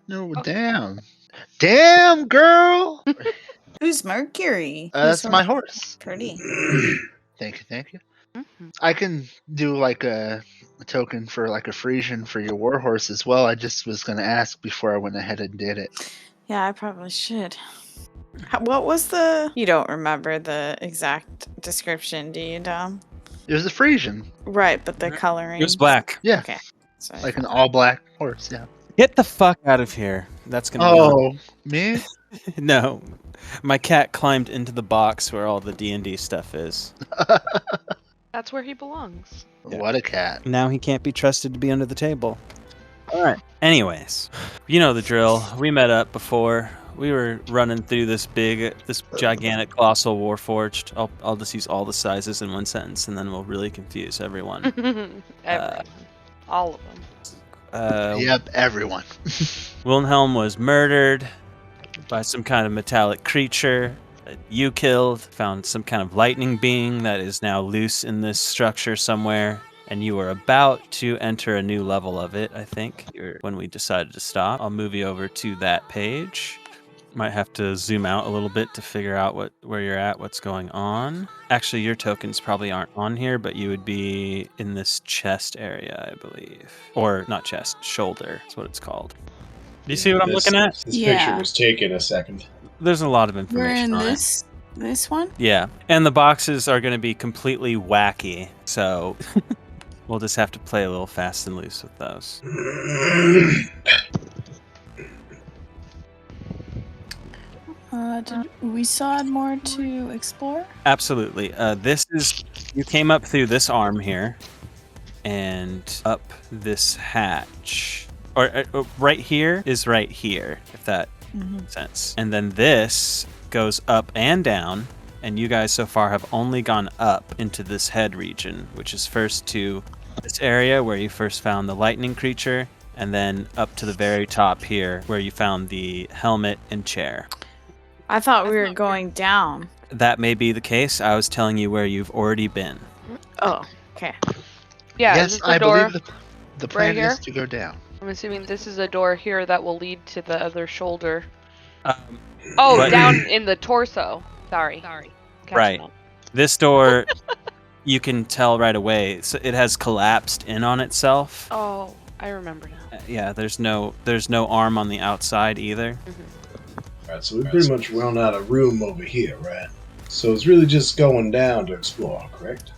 No, damn. Damn, girl! Who's Mercury? That's my horse. Pretty. Thank you. I can do like a token for like a Frisian for your warhorse as well. I just was going to ask before I went ahead and did it. Yeah, I probably should. What was the... You don't remember the exact description, do you, Dom? It was a Frisian. Right, but the coloring... It was black. Yeah. Okay. So Like an all black horse, yeah. Get the fuck out of here. That's gonna Oh, me? be no. My cat climbed into the box where all the D&D stuff is. That's where he belongs. What a cat. Now he can't be trusted to be under the table. All right. Anyways, you know the drill. We met up before. We were running through this gigantic, colossal Warforged. I'll just use all the sizes in one sentence, and then we'll really confuse everyone. Everyone. All of them. Yep, everyone. Wilhelm was murdered by some kind of metallic creature that you killed. Found some kind of lightning being that is now loose in this structure somewhere. And you were about to enter a new level of it, I think, when we decided to stop. I'll move you over to that page. Might have to zoom out a little bit to figure out where you're at, what's going on. Actually, your tokens probably aren't on here, but you would be in this chest area, I believe. Or not chest, shoulder is what it's called. Do you see what I'm looking at? This picture was taken a second. There's a lot of we're information in on this one? Yeah, and the boxes are going to be completely wacky, so we'll just have to play a little fast and loose with those. Did we still had more to explore? Absolutely. You came up through this arm here and up this hatch. Or right here is right here, if that makes sense. And then this goes up and down, and you guys so far have only gone up into this head region, which is first to this area where you first found the lightning creature, and then up to the very top here where you found the helmet and chair. I thought we were going down. That may be the case. I was telling you where you've already been. Oh, okay. Yeah, yes, is this I door believe the plan right is to go down. I'm assuming this is a door here that will lead to the other shoulder. But- Down in the torso. Sorry. Catching Right. up. This door, you can tell right away. So it has collapsed in on itself. Oh, I remember now. Yeah, there's no arm on the outside either. Alright, so we pretty much run out of room over here, right? So it's really just going down to explore, correct?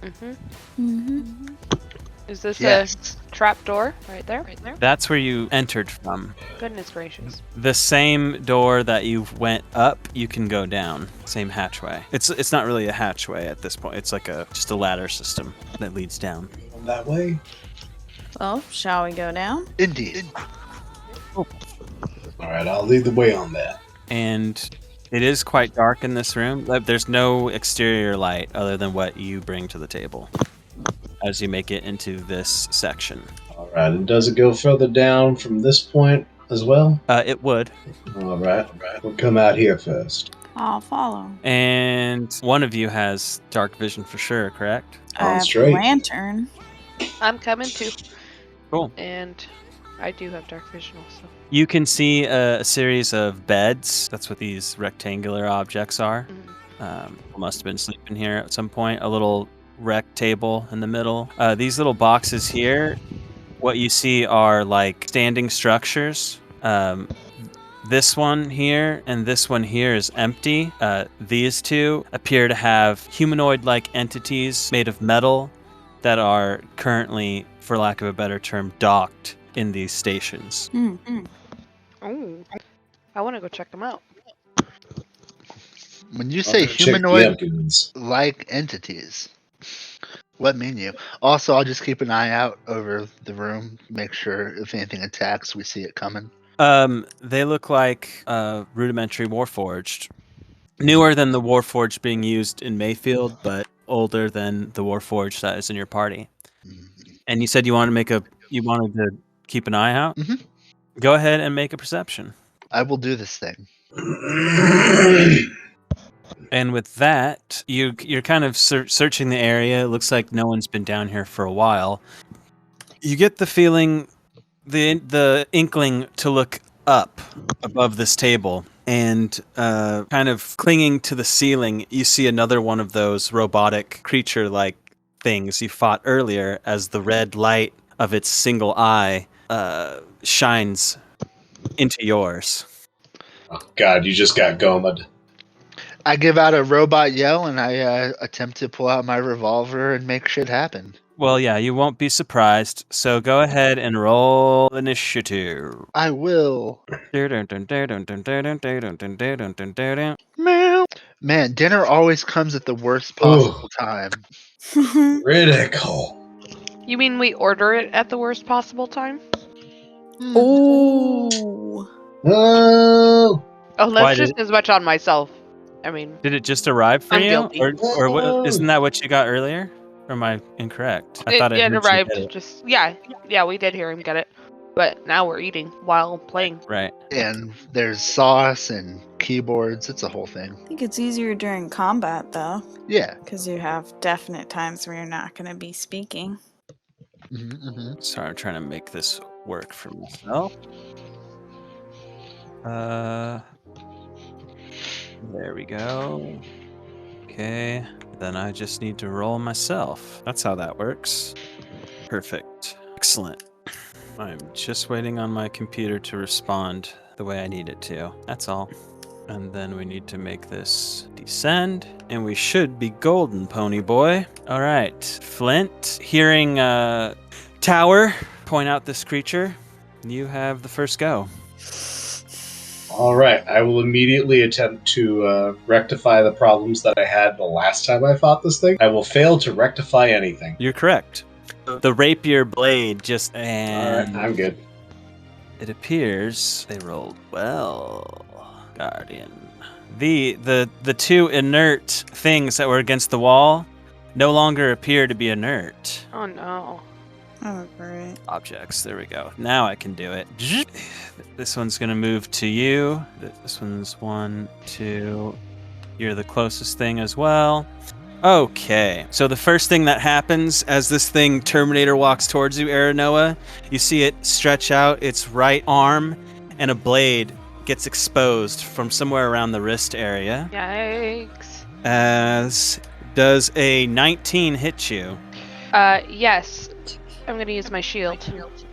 Is this Yes. a trap door right there? That's where you entered from. Goodness gracious. The same door that you went up, you can go down. Same hatchway. It's not really a hatchway at this point. It's like just a ladder system that leads down. Going that way? Well, shall we go down? Indeed. Alright, I'll lead the way on that. And it is quite dark in this room. There's no exterior light other than what you bring to the table as you make it into this section. Alright, and does it go further down from this point as well? It would. Alright, we'll come out here first. I'll follow. And one of you has dark vision for sure, correct? I have a straight. lantern. I'm coming too. Cool. And I do have dark vision also. You can see a series of beds. That's what these rectangular objects are. Must have been sleeping here at some point. A little rec table in the middle. These little boxes here, what you see are like standing structures. This one here and this one here is empty. These two appear to have humanoid-like entities made of metal that are currently, for lack of a better term, docked in these stations. Oh, I want to go check them out. When you say Check the humanoid emptiness. like entities, what mean you? Also, I'll just keep an eye out over the room, make sure if anything attacks, we see it coming. They look like rudimentary Warforged. Newer than the Warforged being used in Mayfield, but older than the Warforged that is in your party. And you said you wanted to keep an eye out? Mhm. Go ahead and make a perception. I will do this thing. And with that, you're kind of searching the area. It looks like no one's been down here for a while. You get the feeling, the inkling to look up above this table, and kind of clinging to the ceiling, you see another one of those robotic creature-like things you fought earlier as the red light of its single eye shines into yours. Oh, God, you just got Gomad. I give out a robot yell and I attempt to pull out my revolver and make shit happen. Well, yeah, you won't be surprised. So go ahead and roll initiative. I will. Man, dinner always comes at the worst possible time. Critical. You mean we order it at the worst possible time? Ooh. Oh, Oh, Why that's did just as much on myself. I mean, Did it just arrive for I'm you? guilty. Isn't that what you got earlier? Or am I incorrect? I thought I it heard you arrived get it. just yeah, we did hear him get it. But now we're eating while playing. Right. And there's sauce and keyboards. It's a whole thing. I think it's easier during combat, though, Yeah. because you have definite times where you're not going to be speaking. Sorry, I'm trying to make this work for myself. There we go. Okay. Then I just need to roll myself. That's how that works. Perfect. Excellent. I'm just waiting on my computer to respond the way I need it to. That's all. And then we need to make this descend. And we should be golden, pony boy. All right. Flint, hearing Tower point out this creature, you have the first go. all right. I will immediately attempt to rectify the problems that I had the last time I fought this thing. I will fail to rectify anything. You're correct. The rapier blade just... All right, And I'm good. it appears they rolled well, Guardian. The two inert things that were against the wall no longer appear to be inert. Oh no. Oh, great. Objects. There we go. Now I can do it. This one's going to move to you. This one's 1, 2. You're the closest thing as well. Okay. So the first thing that happens as this thing Terminator walks towards you, Aranoa, you see it stretch out its right arm and a blade gets exposed from somewhere around the wrist area. Yikes. As does a 19 hit you? Yes. I'm gonna use my shield.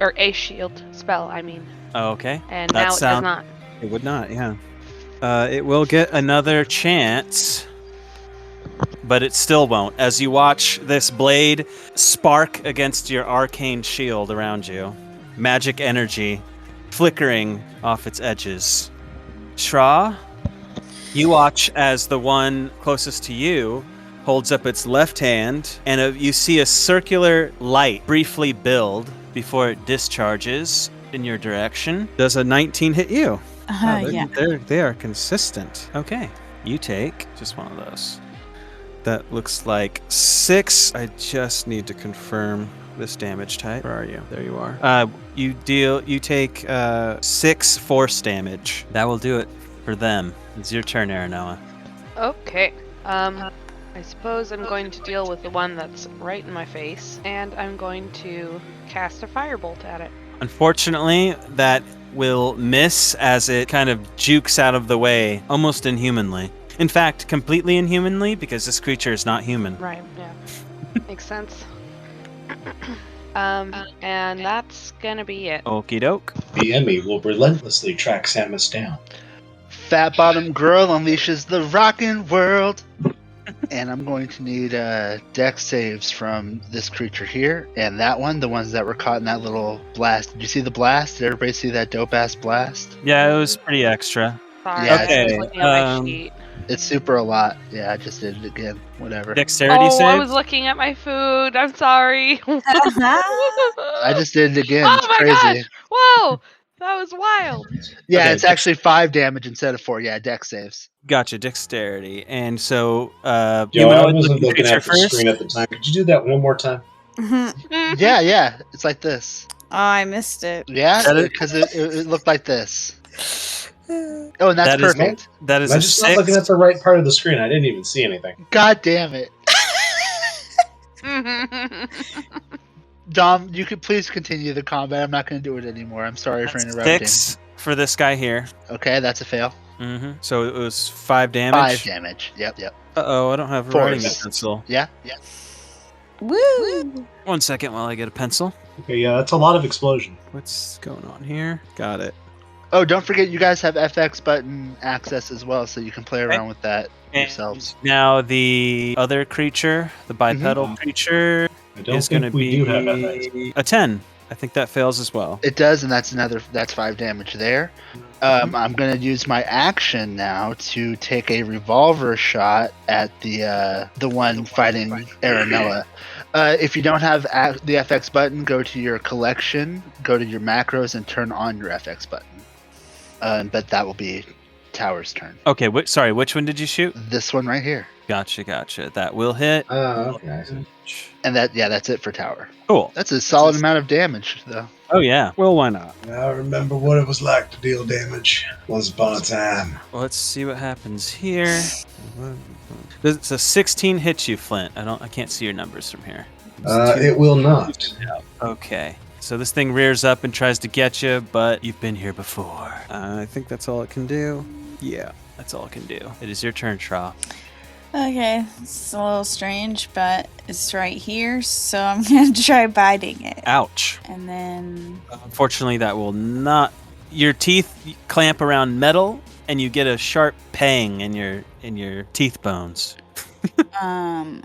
Or a shield spell, I mean. Oh, okay. And now it does not. It would not, yeah. It will get another chance, but it still won't. As you watch this blade spark against your arcane shield around you, magic energy flickering off its edges. Shra, you watch as the one closest to you holds up its left hand, and you see a circular light briefly build before it discharges in your direction. Does a 19 hit you? Yeah. They are consistent. Okay. You take just one of those. That looks like 6. I just need to confirm this damage type. Where are you? There you are. You take 6 force damage. That will do it for them. It's your turn, Aranoa. Okay. I suppose I'm going to deal with the one that's right in my face, and I'm going to cast a firebolt at it. Unfortunately, that will miss as it kind of jukes out of the way, almost inhumanly. In fact, completely inhumanly, because this creature is not human. Right, yeah. Makes sense. And that's gonna be it. Okie doke. The Emmy will relentlessly track Samus down. Fat bottom girl unleashes the rockin' world. And I'm going to need dex saves from this creature here and that one, the ones that were caught in that little blast. Did you see the blast? Did everybody see that dope-ass blast? Yeah, it was pretty extra. Sorry, Yeah, I was okay, looking at my sheet. It's super a lot. Yeah, I just did it again. Whatever. Dexterity save? I was looking at my food. I'm sorry. I just did it again. Oh It's my crazy. gosh! Whoa! That was wild. Yeah, Okay, it's actually 5 damage instead of 4. Yeah, dex saves. Gotcha, dexterity. And so, Yo, you I would wasn't look looking creature at the first? screen at the time. Could you do that one more time? Yeah, it's like this. Oh, I missed it. Yeah, That is- because it looked like this. Oh, and that's That is- perfect. That is Am I a just not 6. looking at the right part of the screen? I didn't even see anything. God damn it. Dom, you could please continue the combat. I'm not going to do it anymore. I'm sorry for interrupting. 6 for this guy here. Okay, that's a fail. Mm-hmm. So it was 5 damage. 5 damage. Yep. Uh-oh, I don't have a Force. writing pencil. Yeah. Woo! 1 second while I get a pencil. Okay, yeah, that's a lot of explosion. What's going on here? Got it. Oh, don't forget you guys have FX button access as well, so you can play around with that yourselves. And now the other creature, the bipedal creature, I don't is going to think we be do have FX. a 10. I think that fails as well. It does, and that's 5 damage there. I'm gonna use my action now to take a revolver shot at the one fighting Aranoa. If you don't have the FX button, go to your collection, go to your macros, and turn on your FX button. But that will be Tower's turn. Okay, sorry, which one did you shoot? This one right here, Gotcha. That will hit. Okay, I see. and that's it for Tower. Cool. That's a solid amount of damage, though. Oh, yeah. Well, why not? I remember what it was like to deal damage once upon a time. Well, let's see what happens here. So 16 hits you, Flint. I can't see your numbers from here. It will not. Okay. So this thing rears up and tries to get you, but you've been here before. I think that's all it can do. Yeah, that's all it can do. It is your turn, Shra. Okay, it's a little strange, but it's right here, so I'm gonna try biting it. Ouch. And then Unfortunately, that will not. Your teeth clamp around metal, and you get a sharp pang in your teeth bones. and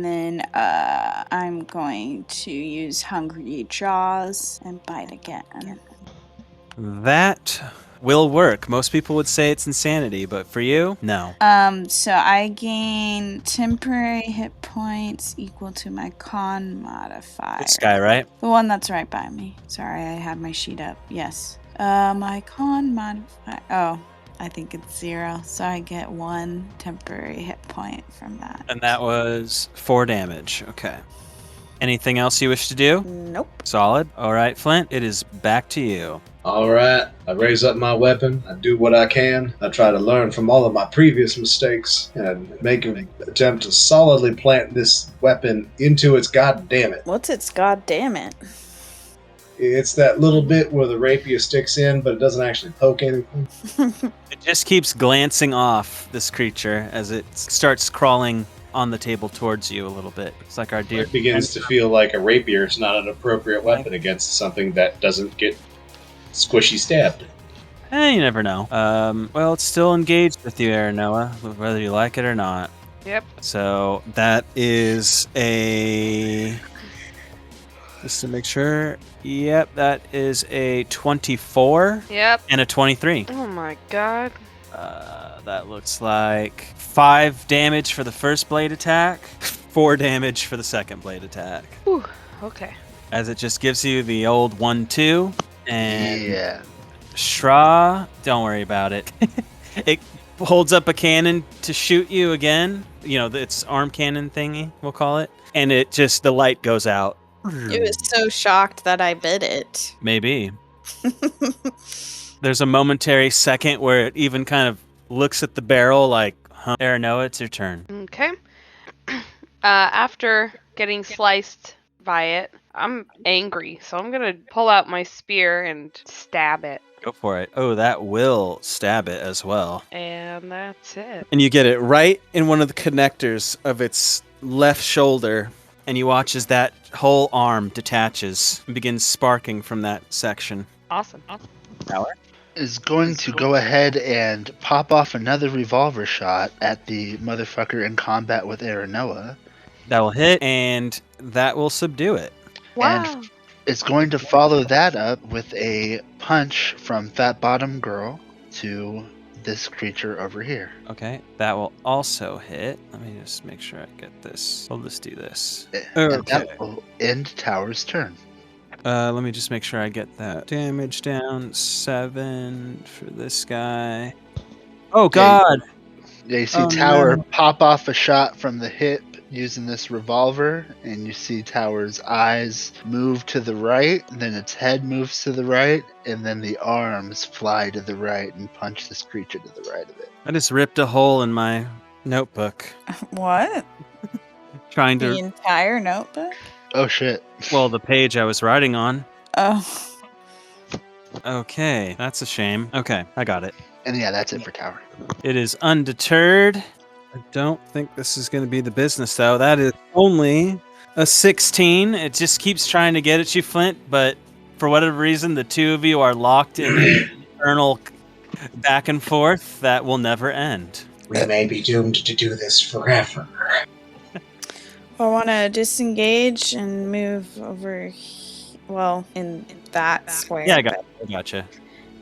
then I'm going to use Hungry Jaws and bite again. That will work. Most people would say it's insanity, but for you, no. So I gain temporary hit points equal to my con modifier. This guy, right? The one that's right by me. Sorry, I have my sheet up. Yes. My con modifier. Oh, I think it's 0. So I get 1 temporary hit point from that. And that was 4 damage. Okay. Anything else you wish to do? Nope. Solid. All right, Flint, it is back to you. Alright, I raise up my weapon, I do what I can, I try to learn from all of my previous mistakes, and make an attempt to solidly plant this weapon into its goddammit. What's its goddamn? It's that little bit where the rapier sticks in, but it doesn't actually poke anything. It just keeps glancing off this creature as it starts crawling on the table towards you a little bit. It's like our dear. It begins to feel like a rapier is not an appropriate weapon against something that doesn't get squishy stabbed. You never know. Well, it's still engaged with you, Aranoa, whether you like it or not. Yep. So that is a. Just to make sure. Yep, that is a 24. Yep. And a 23. Oh my god. That looks like 5 damage for the first blade attack, 4 damage for the second blade attack. Whew. Okay. As it just gives you the old 1-2. And Yeah. Shra, don't worry about it. It holds up a cannon to shoot you again. You know, its arm cannon thingy, we'll call it. And the light goes out. It was so shocked that I bit it. Maybe. There's a momentary second where it even kind of looks at the barrel like, huh, Aranoa, it's your turn. Okay. After getting sliced by it, I'm angry, so I'm gonna pull out my spear and stab it. Go for it. Oh, that will stab it as well. And that's it. And you get it right in one of the connectors of its left shoulder, and you watch as that whole arm detaches and begins sparking from that section. Awesome. Tower? Is going to go ahead and pop off another revolver shot at the motherfucker in combat with Aranoa. That will hit, and that will subdue it. Wow. And it's going to follow that up with a punch from Fat Bottom Girl to this creature over here. Okay, that will also hit. Let me just make sure I get this. We'll just do this. And Okay. that will end Tower's turn. Let me just make sure I get that damage down. 7 for this guy. Oh, God! Yeah, you see Oh, Tower no. pop off a shot from the hip using this revolver, and you see Tower's eyes move to the right, then its head moves to the right, and then the arms fly to the right and punch this creature to the right of it. I just ripped a hole in my notebook. What? Trying The to. entire notebook? Oh shit. Well, the page I was writing on. Oh. Okay, that's a shame. Okay, I got it. And yeah, that's it for tower. It is undeterred. I don't think this is going to be the business, though. That is only a 16. It just keeps trying to get at you, Flint, but for whatever reason, the two of you are locked in an eternal back and forth that will never end. We may be doomed to do this forever. I want to disengage and move over, in that square. Yeah, I gotcha.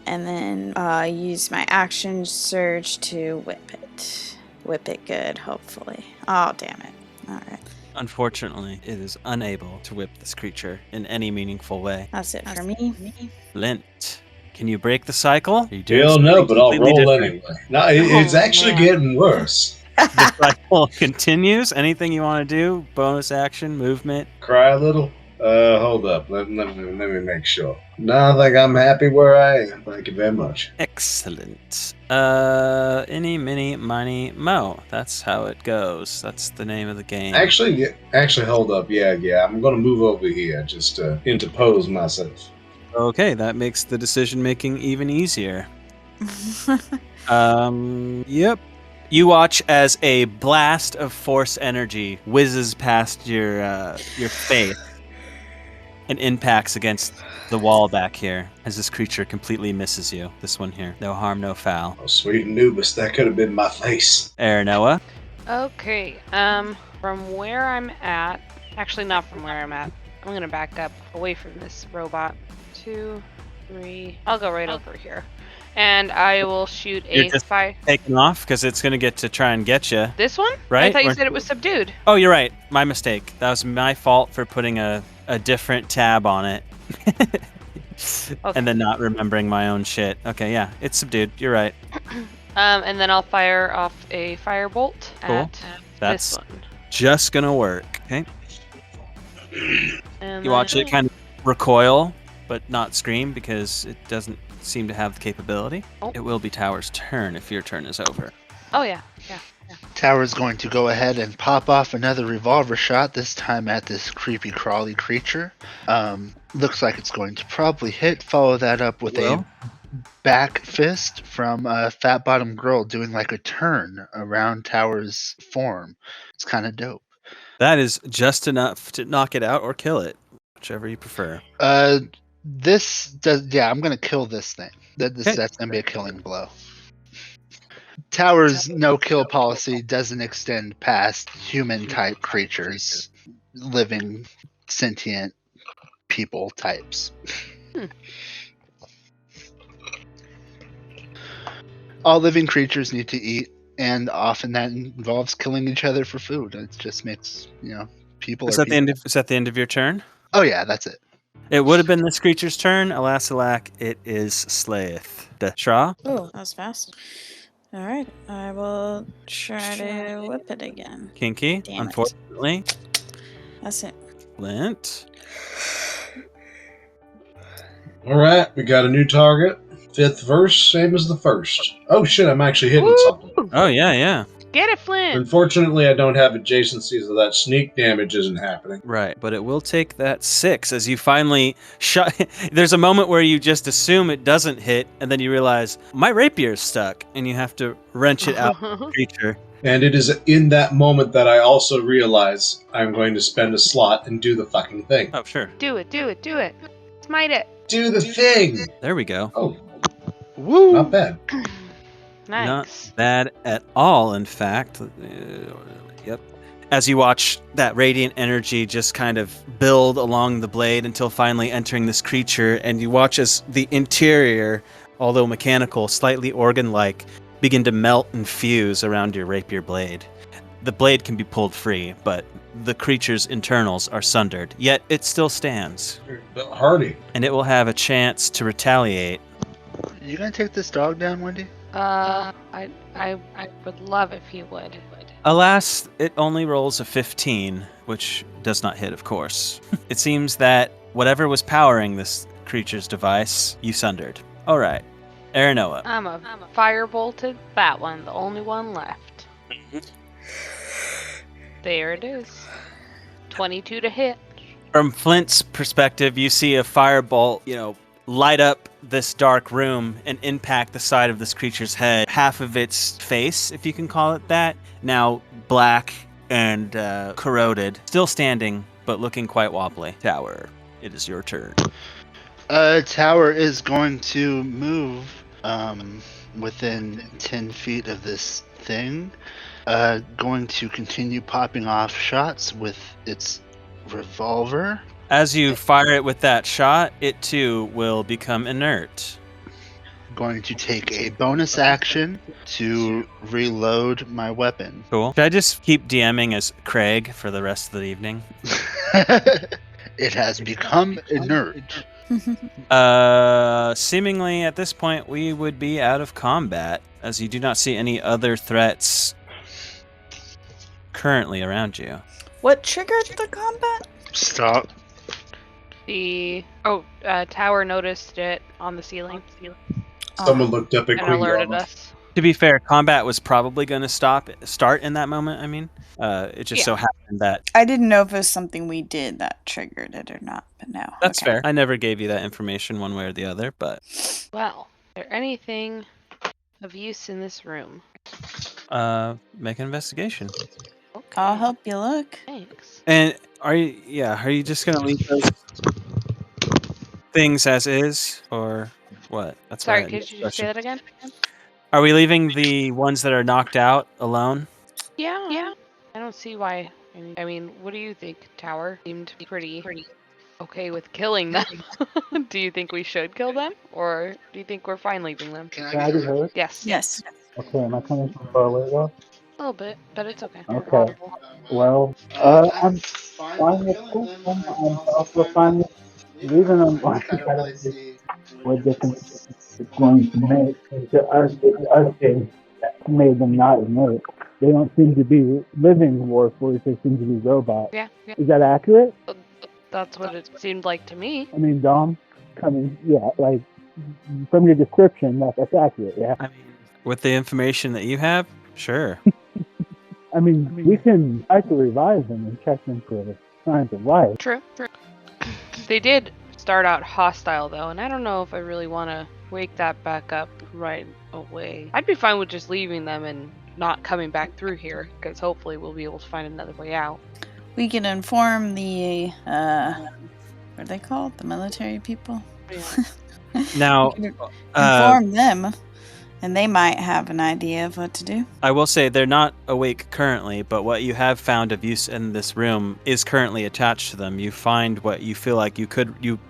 And then use my action surge to whip it. Whip it good, hopefully. Oh, damn it. All right. Unfortunately, it is unable to whip this creature in any meaningful way. That's it for me. Flint, can you break the cycle? Are you Hell no, something but I'll completely roll different? anyway. No, it's actually man. getting worse. The cycle continues. Anything you want to do? Bonus action, movement. Cry a little? Hold up. Let me make sure. No, I think I'm happy where I am. Thank you very much. Excellent. Any, mini, miny, mo. That's how it goes. That's the name of the game. Actually, hold up. Yeah. I'm gonna move over here just to interpose myself. Okay, that makes the decision making even easier. Yep. You watch as a blast of force energy whizzes past your face and impacts against the wall back here as this creature completely misses you. This one here. No harm, no foul. Oh, sweet Anubis, that could have been my face. Noah. Okay, from where I'm at, actually not from where I'm at, I'm gonna back up away from this robot. 2, 3, I'll go right over here. And I will shoot You're a just fire. taking off because it's going to get to try and get you. This one? Right? I thought you Or- said it was subdued. Oh, you're right. My mistake. That was my fault for putting a different tab on it. And then not remembering my own shit. Okay, yeah. It's subdued. You're right. And then I'll fire off a firebolt Cool. at That's this one. just going to work. Okay. And You watch then- it kind of recoil, but not scream because it doesn't seem to have the capability. Oh. It will be Tower's turn if your turn is over. Oh yeah. Tower's going to go ahead and pop off another revolver shot, this time at this creepy crawly creature. Looks like it's going to probably hit. Follow that up with Well. a back fist from a fat bottom girl doing like a turn around Tower's form. It's kind of dope. That is just enough to knock it out or kill it, whichever you prefer. This does, yeah, I'm gonna kill this thing. Okay. That's gonna be a killing blow. Tower's no kill policy doesn't extend past human type creatures, living sentient people types. All living creatures need to eat, and often that involves killing each other for food. It just makes, people. Is are that the end people. of, is that the end of your turn? Oh yeah, that's it. It would have been this creature's turn. Alas, alack, it is Slayeth. Shra? Oh, that was fast. All right, I will try to whip it again. Kinky, Damn it. unfortunately. That's it. Flint. All right, we got a new target. 5th verse, same as the first. Oh shit, I'm actually hitting Woo! something. Oh, yeah. Get it, Flint. Unfortunately, I don't have adjacency, so that sneak damage isn't happening. Right, but it will take that 6 as you finally shut. There's a moment where you just assume it doesn't hit, and then you realize, my rapier's stuck, and you have to wrench it out of the creature. And it is in that moment that I also realize I'm going to spend a slot and do the fucking thing. Oh, sure. Do it. Smite it. Do the thing! There we go. Oh, Woo! not bad. Nice. Not bad at all, in fact. Yep. As you watch that radiant energy just kind of build along the blade until finally entering this creature, and you watch as the interior, although mechanical, slightly organ-like, begin to melt and fuse around your rapier blade. The blade can be pulled free, but the creature's internals are sundered, yet it still stands, But hardy. and it will have a chance to retaliate. You gonna take this dog down, Wendy? I would love if you would. Alas, it only rolls a 15, which does not hit, of course. It seems that whatever was powering this creature's device, you sundered. All right. Aranoa. I'm a firebolted that one, the only one left. There it is. 22 to hit. From Flint's perspective, you see a firebolt, light up this dark room and impact the side of this creature's head. Half of its face, if you can call it that, now black and corroded. Still standing, but looking quite wobbly. Tower, it is your turn. Tower is going to move within 10 feet of this thing. Going to continue popping off shots with its revolver. As you fire it with that shot, it too will become inert. Going to take a bonus action to reload my weapon. Cool. Should I just keep DMing as Craig for the rest of the evening? It has become inert. Seemingly at this point we would be out of combat, as you do not see any other threats currently around you. What triggered the combat? Stop. Tower noticed it on the ceiling Someone looked up at and Queen alerted Yarmouth. us. To be fair, combat was probably going to start in that moment. I mean, it just so happened that I didn't know if it was something we did that triggered it or not, but no. that's okay. fair. I never gave you that information one way or the other, but Well, is there anything of use in this room? make an investigation. Okay. I'll help you look. Thanks. And are you just going to leave those things as is, or what? That's Sorry, why I could asked the you just say question. that again? Are we leaving the ones that are knocked out alone? Yeah. I don't see why. I mean, what do you think, Tower? Seemed pretty okay with killing them. Do you think we should kill them, or do you think we're fine leaving them? Can Can I be heard? Yes. Yes. Okay, am I coming from far away though? A little bit, but it's okay. You're Okay. audible. Well, I'm fine with killing them. I'm also fine with leaving them. I don't really see what difference it's going to make to us. Us things that made them not inert. They don't seem to be living warforged. They seem to be robots. Yeah. Is that accurate? That's what it seemed like to me. I mean, Dom, like from your description, that's accurate. Yeah. I mean, with the information that you have, sure. I mean, we can try to revive them and check them for signs of life. True. They did start out hostile, though, and I don't know if I really want to wake that back up right away. I'd be fine with just leaving them and not coming back through here, because hopefully we'll be able to find another way out. We can inform the, what are they called? The military people? Now, We can inform them, and they might have an idea of what to do. I will say they're not awake currently, but what you have found of use in this room is currently attached to them. You find what you feel like you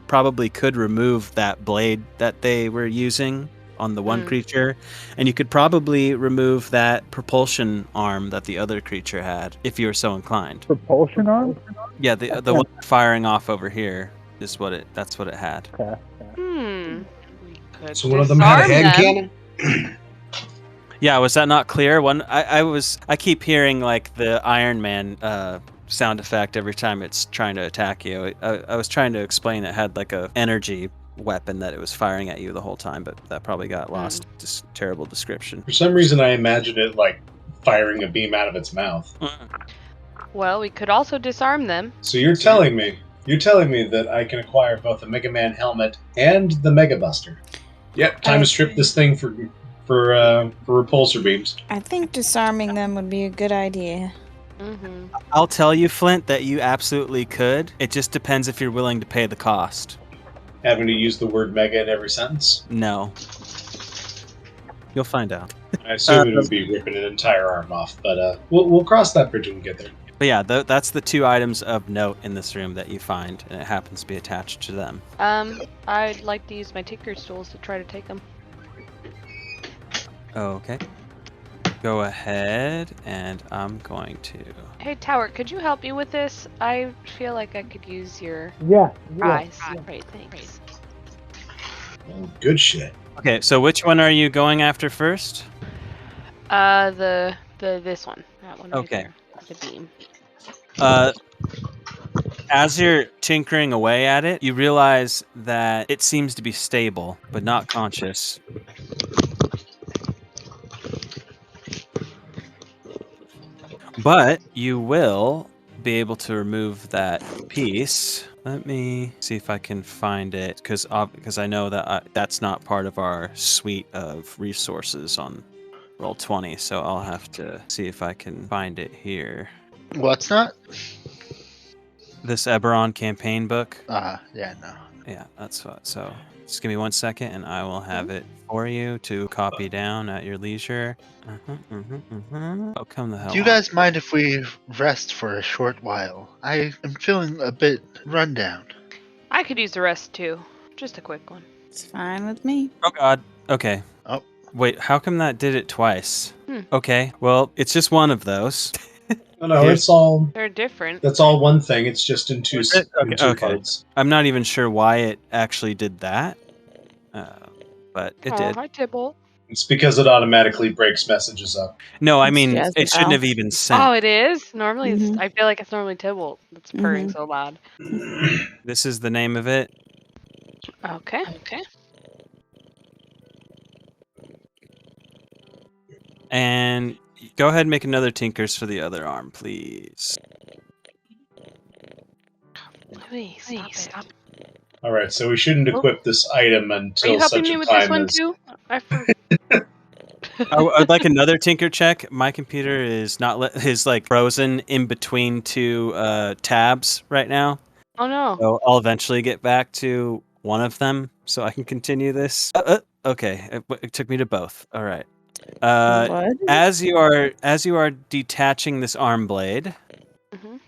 probably could remove that blade that they were using on the one creature, and you could probably remove that propulsion arm that the other creature had, if you were so inclined. Propulsion arm? Yeah, the one firing off over here is that's what it had. Okay. We could So one of them had a disarm hand them. cannon? Yeah, was that not clear? I keep hearing like the Iron Man sound effect every time it's trying to attack you. I was trying to explain it had like a energy weapon that it was firing at you the whole time, but that probably got lost. Just terrible description. For some reason, I imagined it like firing a beam out of its mouth. Well, we could also disarm them. So you're telling me that I can acquire both the Mega Man helmet and the Mega Buster? Yep, time to strip this thing for repulsor beams. I think disarming them would be a good idea. I'll tell you, Flint, that you absolutely could. It just depends if you're willing to pay the cost. Having to use the word mega in every sentence? No. You'll find out. I assume it would be ripping an entire arm off, but we'll cross that bridge when we get there. But yeah, that's the two items of note in this room that you find, and it happens to be attached to them. I'd like to use my tinker's tools to try to take them. Okay. Go ahead, and I'm going to... Hey, Tower, could you help me with this? I feel like I could use your Yeah. eyes. Great, thanks. Oh, good shit. Okay, so which one are you going after first? This one. That one. Okay. Right there. The beam. As you're tinkering away at it, you realize that it seems to be stable, but not conscious. But you will be able to remove that piece Let me see if I can find it, because I know that that's not part of our suite of resources on Roll20, so I'll have to see if I can find it here. What's not? This Eberron campaign book. Yeah, no. Yeah, that's what. So just give me 1 second, and I will have it for you to copy down at your leisure. Oh, come the hell Do you on. guys mind if we rest for a short while? I am feeling a bit run down. I could use the rest too. Just a quick one. It's fine with me. Oh God. Okay. Oh. Wait, how come that did it twice? Hmm. Okay, well, it's just one of those. No, it's all. They're different. That's all one thing. It's just in two, Is it? in two Okay. parts. I'm not even sure why it actually did that, but it did. Hi, Tibble. It's because it automatically breaks messages up. No, I It's mean, Jezebel. it shouldn't have even sent. Oh, it is? Normally, Mhm. I feel like it's normally Tibble that's purring so loud. This is the name of it. Okay. And go ahead and make another Tinkers for the other arm, please. Louis, stop it. All right, so we shouldn't equip this item Are until you helping such me a with this time one as. too? I'd like another Tinker check. My computer is is like frozen in between two tabs right now. Oh no. So I'll eventually get back to one of them so I can continue this. Okay, it took me to both. All right. What? As you are detaching this arm blade. Mhm.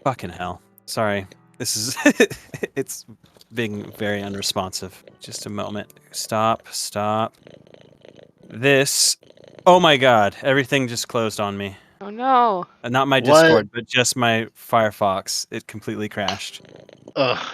Fucking hell. Sorry. This is it's being very unresponsive. Just a moment. Stop. This. Oh my god, everything just closed on me. Oh no. Not my What? Discord, but just my Firefox. It completely crashed. Ugh.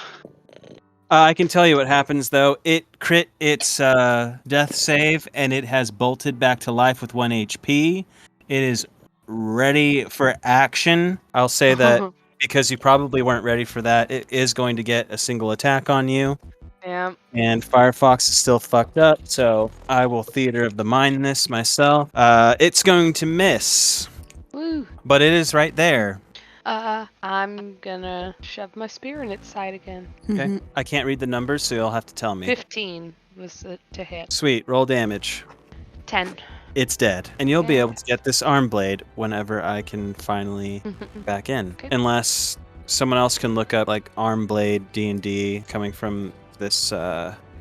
I can tell you what happens though. It crit its death save, and it has bolted back to life with 1 HP. It is ready for action. I'll say that because you probably weren't ready for that. It is going to get a single attack on you. Yeah. And Firefox is still fucked up, so I will Theater of the Mind this myself. It's going to miss, Woo. but it is right there. I'm gonna shove my spear in its side again. Okay. I can't read the numbers, so you'll have to tell me. 15 was to hit. Sweet, roll damage. 10. It's dead. And you'll be Yeah. able to get this arm blade whenever I can finally back in. Okay. Unless someone else can look up like arm blade D&D coming from this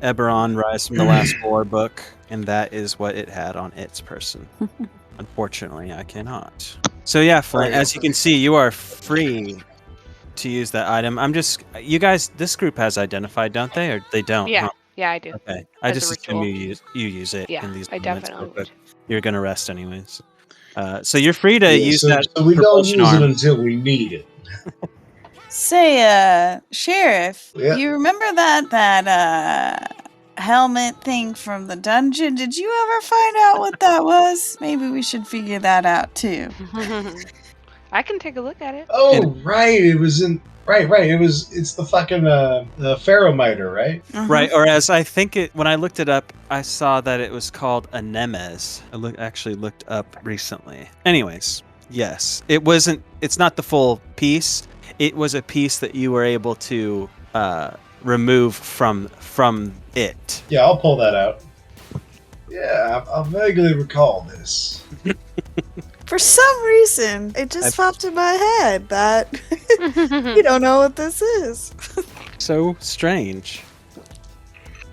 Eberron Rise from the Last War book, and that is what it had on its person. Unfortunately, I cannot. So yeah, Flint, as you can see, you are free to use that item. You guys, this group has identified, don't they? Or they don't? Yeah. Huh? Yeah, I do. Okay. I As a just assume ritual. you use it Yeah, in these I moments. definitely But would. you're going to rest anyways. So you're free to use so, that so we don't propulsion use arm. it until we need it. Say, Sheriff, Yeah. you remember that helmet thing from the dungeon? Did you ever find out what that was? Maybe we should figure that out too. I can take a look at it. Oh, right. It was in. Right. It's the fucking the Ferromiter, right? Right, or as I think when I looked it up, I saw that it was called a Nemes. I actually looked up recently. Anyways, yes, it's not the full piece. It was a piece that you were able to remove from it. Yeah, I'll pull that out. Yeah, I vaguely recall this. For some reason, it just popped in my head that you don't know what this is. So strange.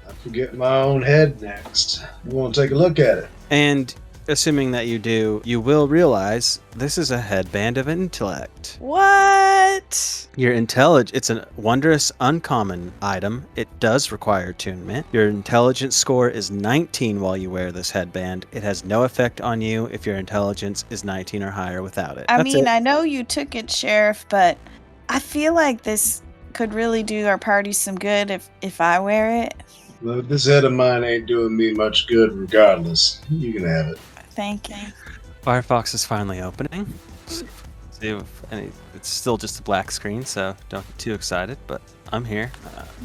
I forget my own head next. You want to take a look at it? And assuming that you do, you will realize this is a headband of intellect. What? Your intelligence, it's a wondrous, uncommon item. It does require attunement. Your intelligence score is 19 while you wear this headband. It has no effect on you if your intelligence is 19 or higher without it. I mean, I know you took it, Sheriff, but I feel like this could really do our party some good if I wear it. Look, this head of mine ain't doing me much good regardless. You can have it. Thank you. Firefox is finally opening. See if it's still just a black screen, so don't get too excited, but I'm here.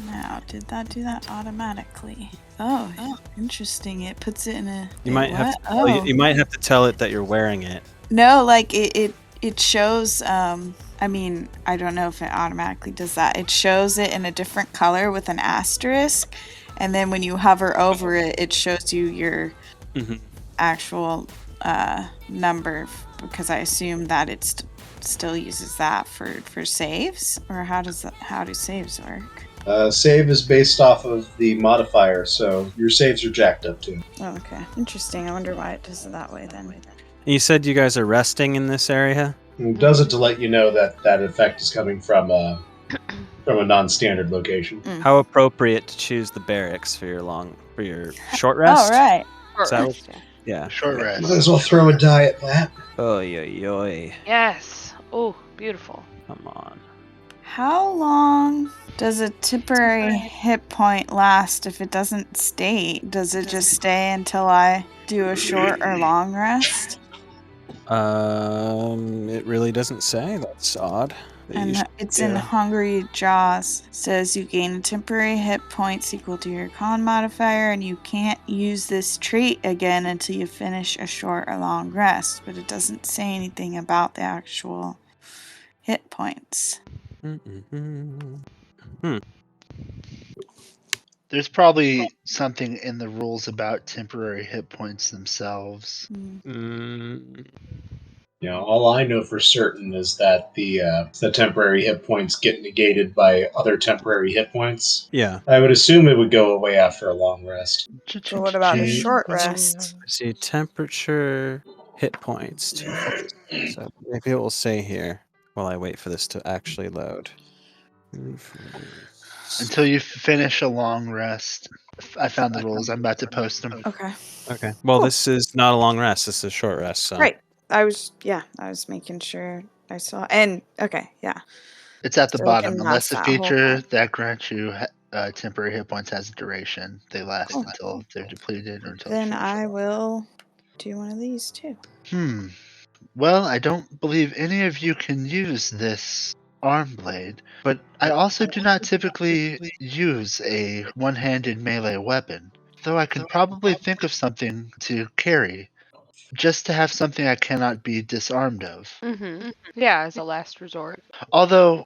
Now, did that do that automatically? Oh, interesting. It puts it in a... You might have what? to you might have to tell it that you're wearing it. No, like it it shows. I mean, I don't know if it automatically does that. It shows it in a different color with an asterisk, and then when you hover over it, it shows you your Mhm. actual number. Because I assume that it still uses that for saves, or how do saves work? Save is based off of the modifier, so your saves are jacked up too. Oh, okay, interesting. I wonder why it does it that way then. You said you guys are resting in this area? It does it to let you know that that effect is coming from a non-standard location. How appropriate to choose the barracks for your short rest? Oh, right. Is that what- Yeah. Yeah. Short rest. Might as well throw a die at that. Oy. Yes. Oh, beautiful. Come on. How long does a temporary hit point last if it doesn't stay? Does it just stay until I do a short or long rest? It really doesn't say. That's odd. They And usually it's do. in Hungry Jaws. Says you gain temporary hit points equal to your con modifier, and you can't use this trait again until you finish a short or long rest. But it doesn't say anything about the actual hit points. There's probably something in the rules about temporary hit points themselves. You know, all I know for certain is that the temporary hit points get negated by other temporary hit points. Yeah. I would assume it would go away after a long rest. So what about a short rest? See, temperature, hit points, 246. So maybe it will say here while I wait for this to actually load. Until you finish a long rest. I found the rules. I'm about to post them. Okay. Okay. Well, Cool. this is not a long rest. This is a short rest. So. Right. I was making sure I saw. And okay, yeah. It's at the So it bottom. can Unless last the that whole feature time. that grants you temporary hit points has a duration, they last Cool. until they're depleted or until Then they finish. I will do one of these too. Well, I don't believe any of you can use this arm blade, but I also do not typically use a one-handed melee weapon, though I could probably think of something to carry, just to have something I cannot be disarmed of. Mm-hmm. Yeah, as a last resort. Although,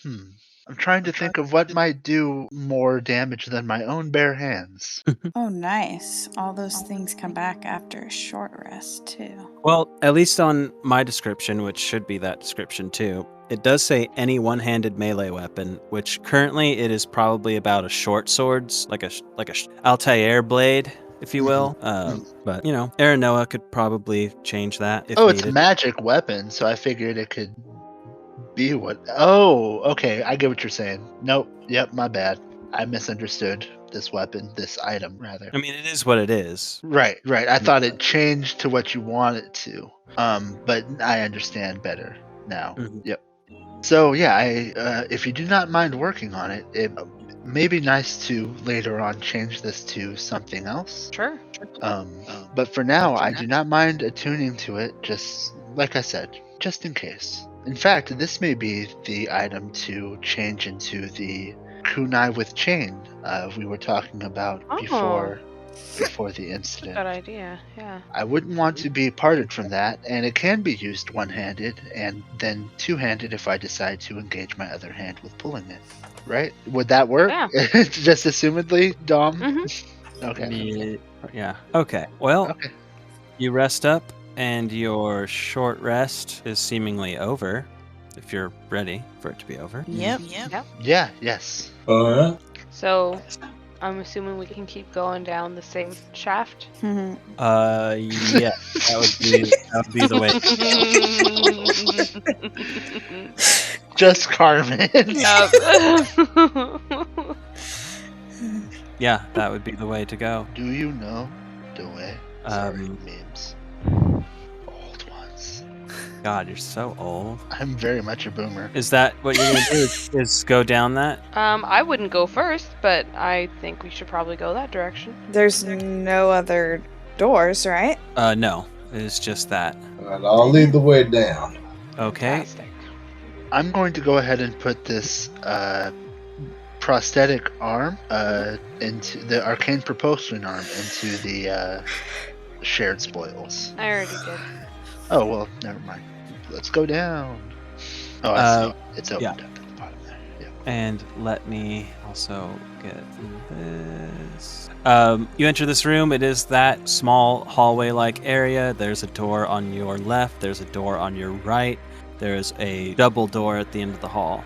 I'm trying to think of what might do more damage than my own bare hands. Oh, nice. All those things come back after a short rest too. Well, at least on my description, which should be that description too, it does say any one-handed melee weapon, which currently it is probably about a short swords, like a Altair blade, if you will. But you know, Aranoa could probably change that if Oh, needed. it's a magic weapon, so I figured it could be what. Oh, okay, I get what you're saying. Nope, yep, my bad. I misunderstood this weapon, this item, rather. I mean, it is what it is. Right. I thought it changed to what you want it to. But I understand better now. Yep. So yeah, if you do not mind working on it, it may be nice to later on change this to something else. Sure. But for now, I do not mind attuning to it. Just like I said, just in case. In fact, this may be the item to change into the kunai with chain we were talking about before the incident. Good idea. Yeah. I wouldn't want to be parted from that, and it can be used one-handed and then two-handed if I decide to engage my other hand with pulling it. Right? Would that work? Yeah. Just assumedly, Dom? Mm-hmm. Okay. Yeah. Okay. Well, Okay. you rest up, and your short rest is seemingly over. If you're ready for it to be over. Yep. Yeah, yes. So, I'm assuming we can keep going down the same shaft. Yeah, that would be the way. Just Carmen. Yeah, that would be the way to go. Do you know the way? Sorry, memes. Old ones. God, you're so old. I'm very much a boomer. Is that what you're gonna do? Is go down that? I wouldn't go first, but I think we should probably go that direction. There's no other doors, right? No, it's just that. And I'll lead the way down. Okay. Fantastic. I'm going to go ahead and put this prosthetic arm into the arcane propulsion arm into the shared spoils. I already did. Oh well, never mind. Let's go down. Oh, I see. It's opened up at the bottom there. Yeah. And let me also get this. You enter this room. It is that small hallway-like area. There's a door on your left. There's a door on your right. There's a double door at the end of the hall.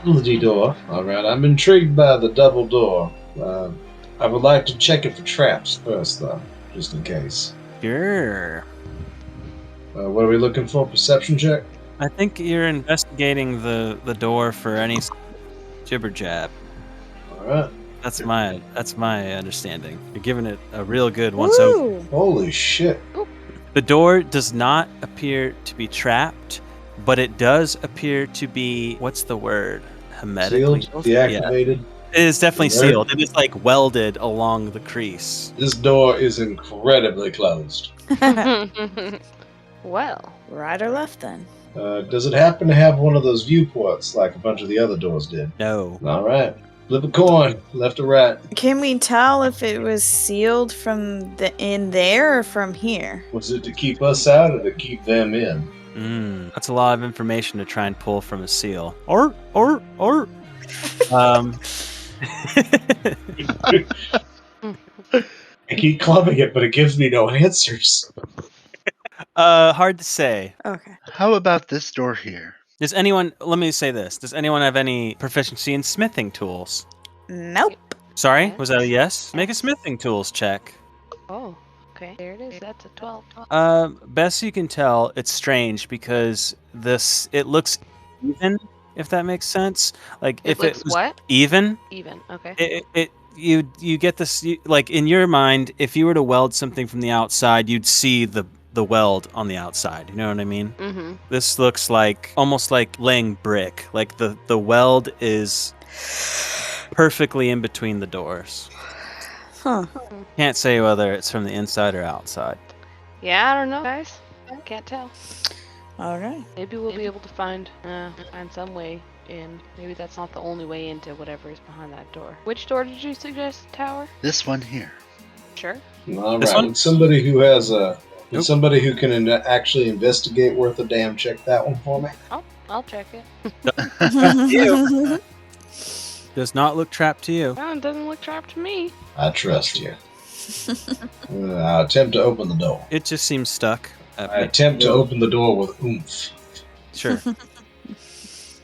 The door. All right. I'm intrigued by the double door. I would like to check it for traps first, though, just in case. Sure. What are we looking for? Perception check? I think you're investigating the door for any jibber jab. All right. That's my understanding. You're giving it a real good once open. Holy shit. The door does not appear to be trapped, but it does appear to be, what's the word? Hermetically Sealed? Deactivated? Yeah. It is definitely Alert. sealed. It is like welded along the crease. This door is incredibly closed. Well, Right or left then? Does it happen to have one of those viewports like a bunch of the other doors did? No. All right. Flip a coin, left or right. Can we tell if it was sealed from the in there or from here? Was it to keep us out or to keep them in? That's a lot of information to try and pull from a seal. Or. I keep clubbing it, but it gives me no answers. Hard to say. Okay. How about this door here? Does anyone, let me say this, does anyone have any proficiency in smithing tools? Nope. Sorry, Yes. was that a yes? Make a smithing tools check. oh, okay. There it is. That's a 12. Best you can tell, it's strange because it looks even, if that makes sense. Like It if looks it was what? even, Even. Okay. you get this, like in your mind, if you were to weld something from the outside, you'd see the weld on the outside. You know what I mean? Mm-hmm. This looks like almost like laying brick. Like the weld is perfectly in between the doors. Huh. Can't say whether it's from the inside or outside. Yeah, I don't know, guys. Can't tell. All right. Maybe we'll be able to find some way in. Maybe that's not the only way into whatever is behind that door. Which door did you suggest, Tower? This one here. Sure. All This right. one? Would somebody who has Nope. somebody who can actually investigate worth a damn check that one for me? I'll check it. Does not look trapped to you. Oh, it doesn't look trapped to me. I trust you. I attempt to open the door. It just seems stuck. I attempt to open the door with oomph. Sure.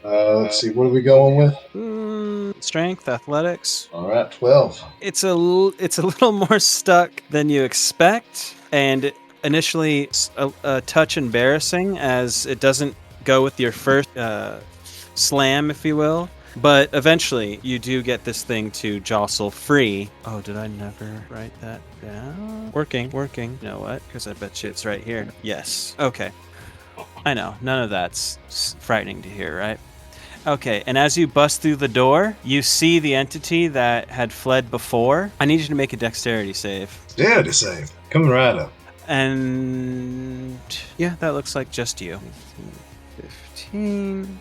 Let's see, what are we going with? Strength, athletics. All right, 12. It's a little more stuck than you expect, and initially a touch embarrassing as it doesn't go with your first slam, if you will. But eventually, you do get this thing to jostle free. Oh, did I never write that down? Working. You know what? Because I bet you it's right here. Yes. Okay. I know. None of that's frightening to hear, right? Okay, and as you bust through the door, you see the entity that had fled before. I need you to make a dexterity save. Dexterity save. Coming right up. And yeah, that looks like just you. 15.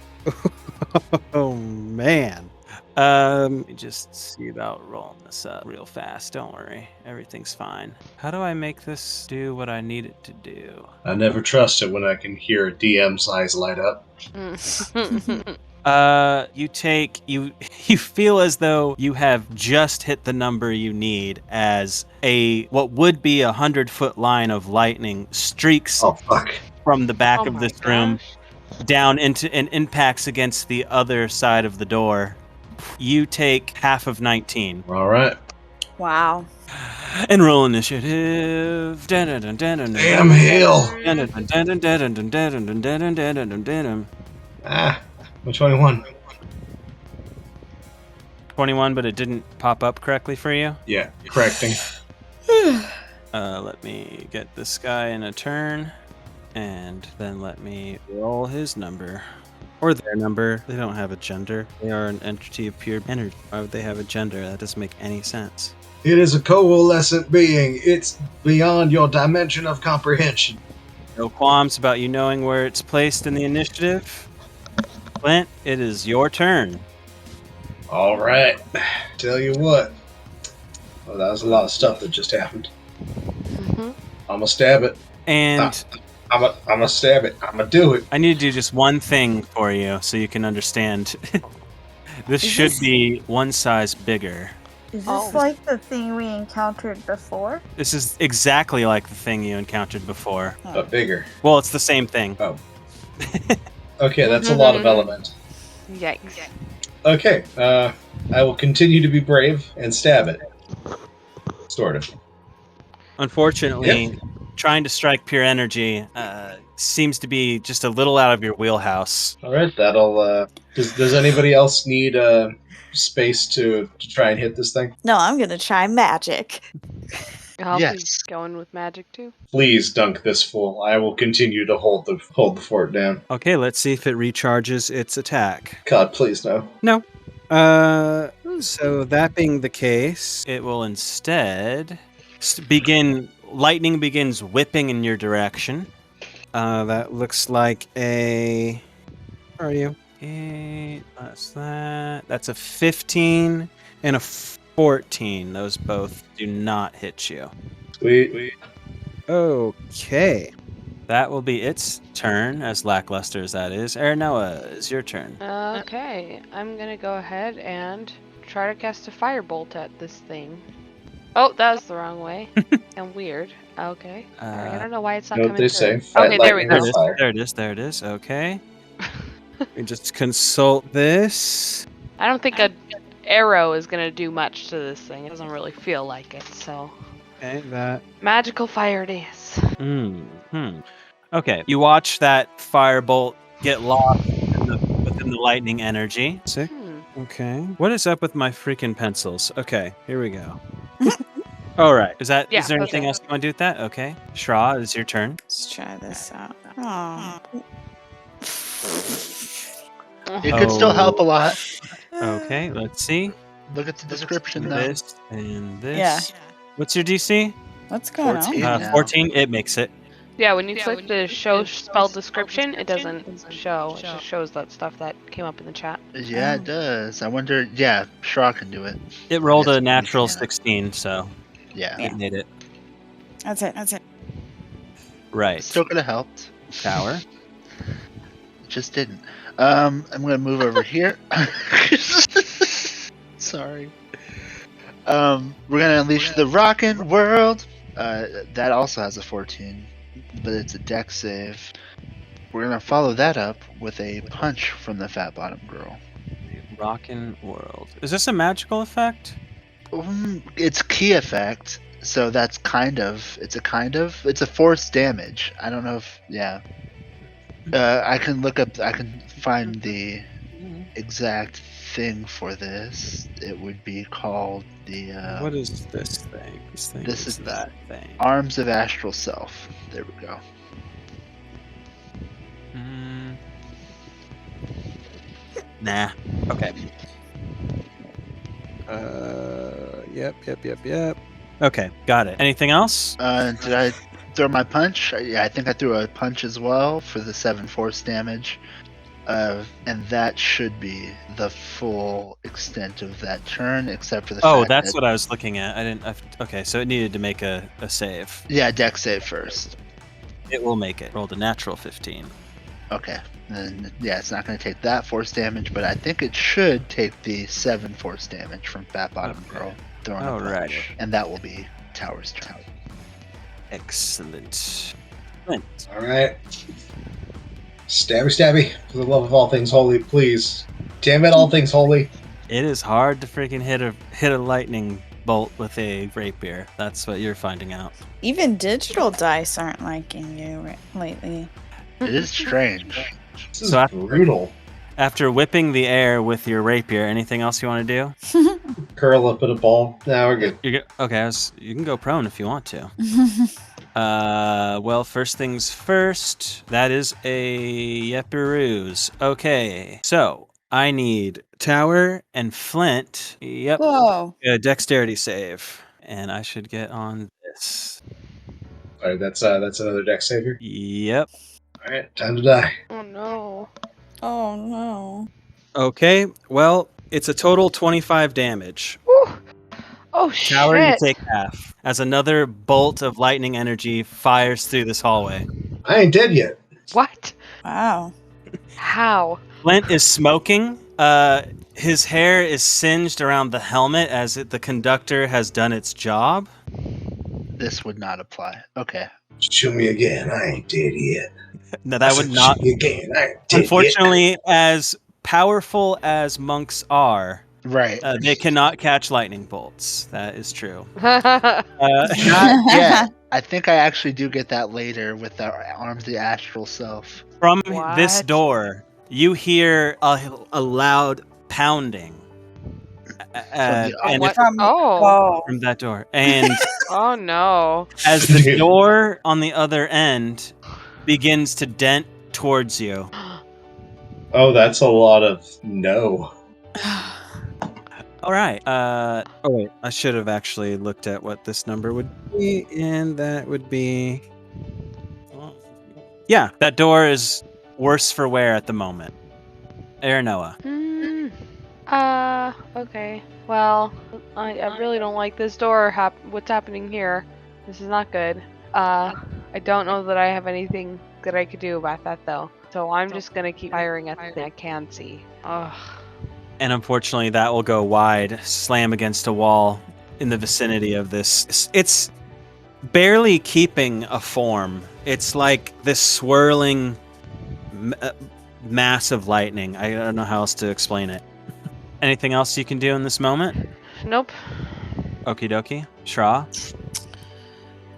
Oh man. Let me just see about rolling this up real fast. Don't worry, everything's fine. How do I make this do what I need it to do? I never trust it when I can hear DM's eyes light up. You feel as though you have just hit the number you need as what would be 100-foot line of lightning streaks Oh, fuck. from the back Oh of my this room gosh. down into and impacts against the other side of the door. You take half of 19. All right. Wow. And roll initiative. Damn Damn hell. Ah, which 21? 21, but it didn't pop up correctly for you. Yeah, correcting. Let me get this guy in a turn, and then let me roll his number. Or their number. They don't have a gender. They are an entity of pure energy. Why would they have a gender? That doesn't make any sense. It is a coalescent being. It's beyond your dimension of comprehension. No qualms about you knowing where it's placed in the initiative. Clint, it is your turn. All right. Tell you what. Well, that was a lot of stuff that just happened. Mhm. I'm gonna stab it. And I'm a stab it. I'm gonna do it. I need to do just one thing for you so you can understand. This Is should this- be one size bigger. Is this Oh. like the thing we encountered before? This is exactly like the thing you encountered before. But bigger. Well, it's the same thing. Oh. Okay, that's a lot of element. Yikes. Okay, I will continue to be brave and stab it. Sort of. Unfortunately, trying to strike pure energy seems to be just a little out of your wheelhouse. All right, that'll. Does anybody else need space to try and hit this thing? No, I'm gonna try magic. I'll Yes. be going with magic too. Please dunk this fool. I will continue to hold the fort down. Okay, let's see if it recharges its attack. God, please no. No. So that being the case, it will instead lightning begins whipping in your direction. That looks like a... Where are you? 8 plus that. That's a 15 and a 14. Those both do not hit you. Sweet. Okay. That will be its turn, as lackluster as that is. Noah, it's your turn. Okay, I'm gonna go ahead and try to cast a firebolt at this thing. Oh, that was the wrong way. And weird. Okay. Alright, I don't know why it's not You know coming what they through. say? Fight Okay, there we lightning go. with fire. There it is. Okay. Let me just consult this. I don't think a arrow is gonna do much to this thing. It doesn't really feel like it, so. Okay, that. Magical fire it is. Okay, you watch that firebolt get lost within the lightning energy. Sick. Okay. What is up with my freaking pencils? Okay, here we go. All right. Is there Yeah, anything okay. else you want to do with that? Okay. Shra, it's your turn. Let's try this out. Oh. It could still help a lot. Okay, let's see. Look at the description, though. This and this. Yeah. What's your DC? What's going 14. on? now. 14. It makes it. Yeah, when you click the show spell description, it doesn't show. It just shows that stuff that came up in the chat. Yeah, it does. I wonder. Yeah, Shra can do it. It rolled Yes, a natural yeah. 16, so Yeah. it made it. That's it. Right. Still could have helped. Tower. Just didn't. I'm gonna move over here. Sorry. We're gonna unleash the rockin' world. That also has a 14, but it's a dex save. We're gonna follow that up with a punch from the fat bottom girl. Rockin' world. Is this a magical effect? It's key effect, so that's it's a force damage. I don't know if I can look up. I can find the exact thing for this. It would be called the. What is this thing? This is that thing. Arms of Astral Self. There we go. Nah. Okay. Yep. Okay, got it. Anything else? Did I throw my punch? Yeah, I think I threw a punch as well for the 7 force damage. And that should be the full extent of that turn, except for the fact That's that, what I was looking at. Okay, so it needed to make a save. Yeah, dex save first. It will make it. Rolled a natural 15. Okay. And yeah, it's not going to take that force damage, but I think it should take the 7 force damage from Fat Bottom Okay. Girl throwing a Alrighty. punch. And that will be Tower's turn. Excellent. Flint. All right. Stabby. For the love of all things holy, please. Damn it, all things holy. It is hard to freaking hit a lightning bolt with a rapier. That's what you're finding out. Even digital dice aren't liking you lately. It is strange. This is So after- brutal. After whipping the air with your rapier, anything else you want to do? Curl up in a ball. Now we're good. Okay, you can go prone if you want to. Well, first things first. That is a yepperoos. Okay, so I need Tower and Flint. Yep, Whoa. a dexterity save, and I should get on this. All right, that's another deck savior. Yep. All right, time to die. Oh no. Oh no. Okay, well, it's a total 25 damage. Woo. Oh Tower, you shit. take half as another bolt of lightning energy fires through this hallway. I ain't dead yet. What? Wow. How? Flint is smoking. His hair is singed around the helmet as the conductor has done its job. This would not apply. Okay. Shoot me again. I ain't dead yet. No, that would not. Shoot me again. I ain't dead Unfortunately, as powerful as monks are, Right. they cannot catch lightning bolts. That is true. Not yet. I think I actually do get that later with the Arms of the Astral Self. From this What? door, you hear a loud pounding. And what? it's Oh. from that door. And Oh no. as the door on the other end begins to dent towards you. Oh, that's a lot of no. All right. Oh wait, I should have actually looked at what this number would be, and that would be. Yeah, that door is worse for wear at the moment. Noah. Okay. Well, I really don't like this door. What's happening here? This is not good. I don't know that I have anything that I could do about that though. So I'm just gonna keep firing at the thing I can see. Ugh. And unfortunately, that will go wide, slam against a wall in the vicinity of this. It's barely keeping a form. It's like this swirling mass of lightning. I don't know how else to explain it. Anything else you can do in this moment? Nope. Okie dokie. Shra?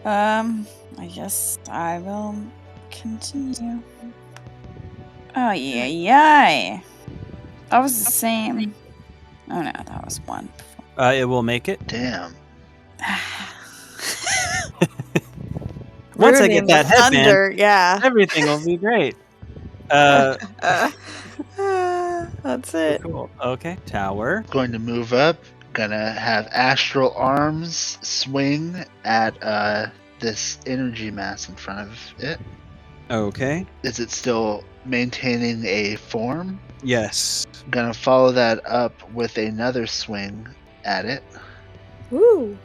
I guess I will continue. Oh, yeah. That was the same. Oh, no, that was one. It will make it. Damn. Once I get that headband, thunder, yeah. everything will be great. That's it. Cool. Okay. Tower. Going to move up. Gonna have Astral Arms swing at this energy mass in front of it. Okay. Is it still maintaining a form? Yes. Gonna follow that up with another swing at it. Woo.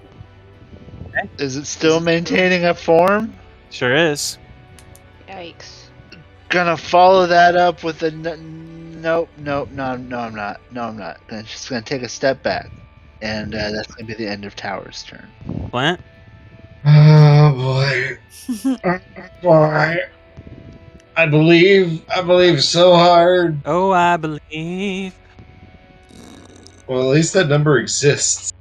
Is it still maintaining a form? Sure is. Yikes. Gonna follow that up with a nope. No, I'm not. Just gonna take a step back, and that's gonna be the end of Tower's turn. Plant. Oh boy. Oh boy. I believe so hard. Oh, I believe. Well, at least that number exists.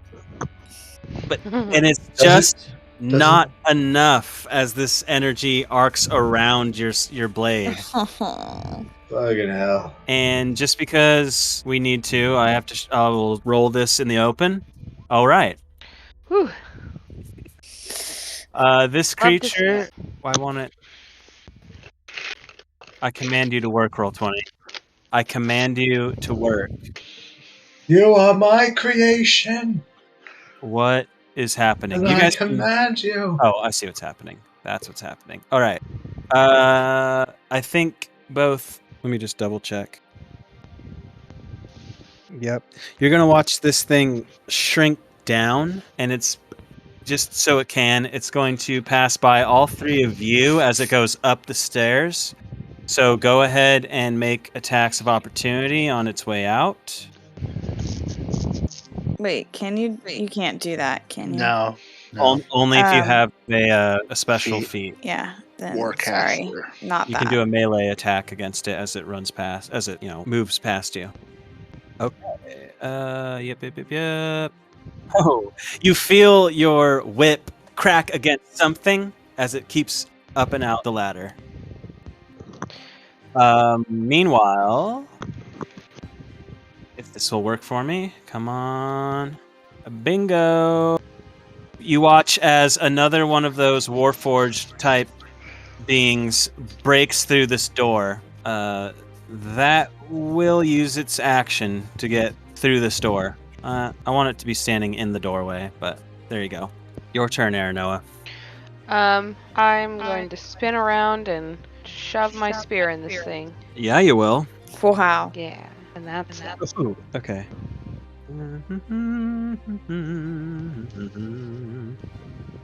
And it's Does just it? not enough as this energy arcs around your blade. Fucking hell. And just because we need to, I will roll this in the open. All right. Whew. This creature, why won't it? I command you to work, roll 20. I command you to work. You are my creation. What is happening? And You I guys command you. Oh, I see what's happening. That's what's happening. All right. I think both. Let me just double check. Yep. You're going to watch this thing shrink down, and it's just so it can. It's going to pass by all three of you as it goes up the stairs. So go ahead and make attacks of opportunity on its way out. Wait, can you? You can't do that, can you? No. Only if you have a special feat. Yeah. Then Warcaster. sorry, not You that. can do a melee attack against it as it runs past, as it moves past you. Okay. Yep. Oh, you feel your whip crack against something as it keeps up and out the ladder. Meanwhile, if this will work for me, come on. Bingo. You watch as another one of those Warforged type beings breaks through this door. That will use its action to get through this door. I want it to be standing in the doorway, but there you go. Your turn, Noah. I'm going to spin around and shove my spear in this thing. Yeah, you will. Wow. Yeah, and that's it. Ooh, okay.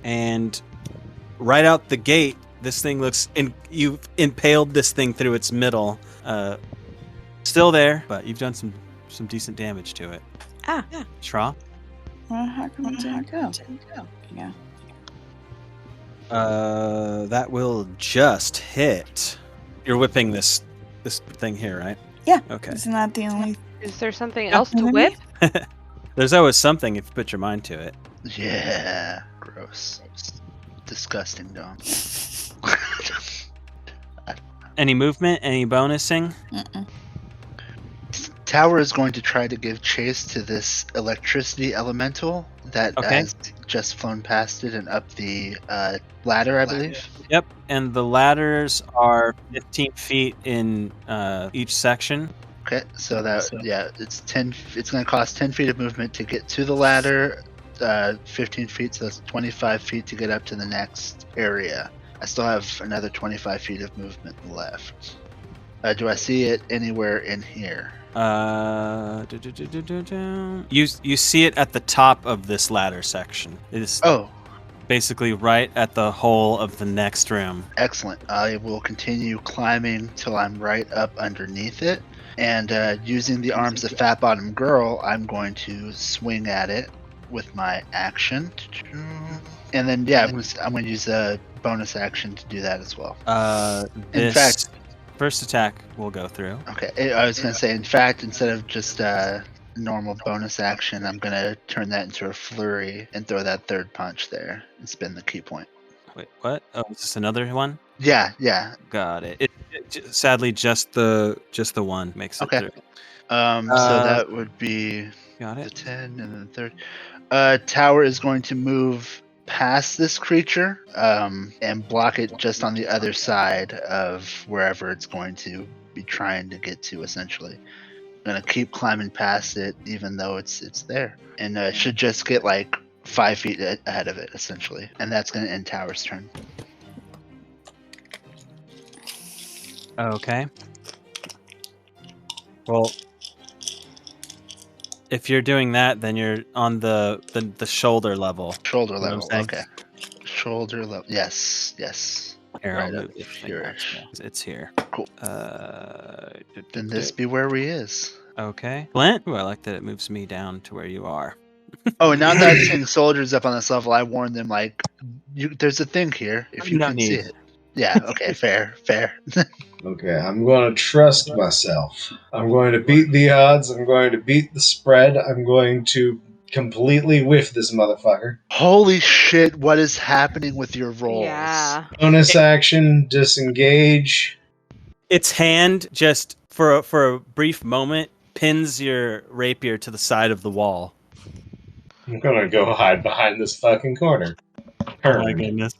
And right out the gate, This thing looks... You've impaled this thing through its middle. Still there, but you've done some decent damage to it. Ah. Shra? Well, how come it didn't go? Yeah. That will just hit. You're whipping this thing here, right? Yeah. Okay. Isn't that the only... Is there something else to whip? There's always something if you put your mind to it. Yeah. Gross. Disgusting, Dom. Any movement? Any bonusing? Mm-mm. Tower is going to try to give chase to this electricity elemental that Okay. has just flown past it and up the ladder, I believe. Yep. And the ladders are 15 feet in each section. Okay, so it's 10. It's going to cost 10 feet of movement to get to the ladder, 15 feet, so that's 25 feet to get up to the next area. I still have another 25 feet of movement left. Do I see it anywhere in here? You see it at the top of this ladder section. It is basically right at the hole of the next room. Excellent. I will continue climbing till I'm right up underneath it. And using the arms of Fat Bottom Girl, I'm going to swing at it with my action. And then, I'm going to use a bonus action to do that as well. In fact, first attack will go through. Okay, I was going to say, in fact, instead of just a normal bonus action, I'm going to turn that into a flurry and throw that third punch there and spend the key point. Wait, what? Oh, is this another one? Yeah. Got it. Sadly, just the one makes it through. So that would be the 10 and then the third. Tower is going to move past this creature and block it just on the other side of wherever it's going to be trying to get to, essentially. I'm going to keep climbing past it even though it's there. And should just get like 5 feet ahead of it, essentially. And that's going to end Tower's turn. Okay. Well, if you're doing that, then you're on the shoulder level. Shoulder level, okay. Shoulder level, yes. Here, Right I'll up move this thing here. up. Yeah, it's here. Cool. Then Then this be where we is. Okay. Flint? Ooh, I like that it moves me down to where you are. Oh, and now that I'm seeing soldiers up on this level, I warned them, like, there's a thing here, if you No can see need. it. Yeah, okay, fair. Okay, I'm going to trust myself. I'm going to beat the odds. I'm going to beat the spread. I'm going to completely whiff this motherfucker. Holy shit, what is happening with your rolls? Yeah. Bonus action, disengage. Its hand just for a brief moment pins your rapier to the side of the wall. I'm going to go hide behind this fucking corner. Oh my goodness.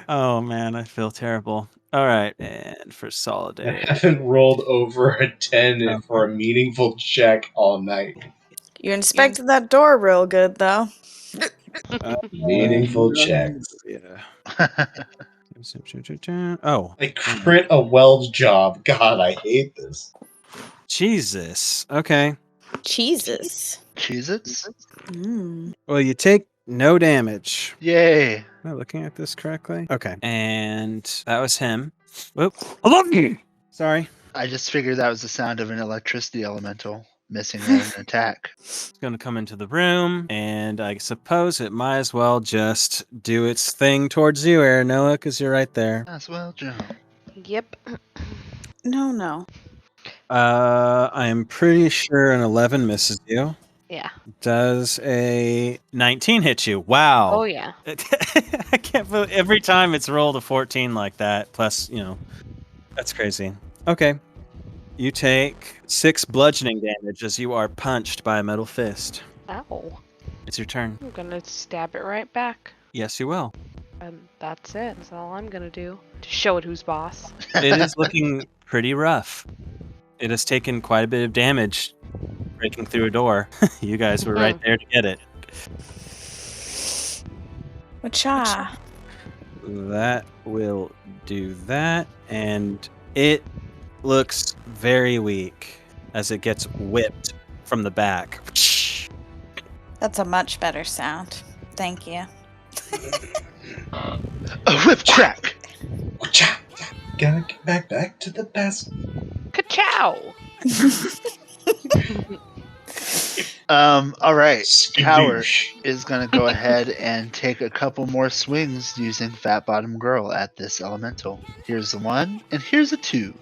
Oh man, I feel terrible. All right, and for I solidarity. haven't rolled over a 10 for a meaningful check all night. You inspected that door real good, though. Meaningful checks. Yeah. Oh, I crit a weld job. God, I hate this. Jesus. Okay. Jesus. Cheez-Its? Well, you take no damage. Yay. Am I looking at this correctly? Okay. And that was him. Whoop. I love you. Sorry. I just figured that was the sound of an electricity elemental missing an attack. It's going to come into the room, and I suppose it might as well just do its thing towards you, Noah, because you're right there. As well, jump. Yep. No. I'm pretty sure an 11 misses you. Yeah. Does a 19 hit you? Wow. Oh yeah. I can't believe every time it's rolled a 14 like that. Plus, that's crazy. Okay. You take 6 bludgeoning damage as you are punched by a metal fist. Ow. It's your turn. I'm gonna stab it right back. Yes, you will. And that's it. That's all I'm gonna do. To show it who's boss. It is looking pretty rough. It has taken quite a bit of damage breaking through a door. You guys were right there to get it. Wacha. That will do that, and it looks very weak as it gets whipped from the back. That's a much better sound. Thank you. A whip crack! Cha! Gotta get back to the past. Ka-chow! All right. Tower Skadoosh. is gonna go ahead and take a couple more swings using Fat Bottom Girl at this elemental. Here's a 1, and here's a 2.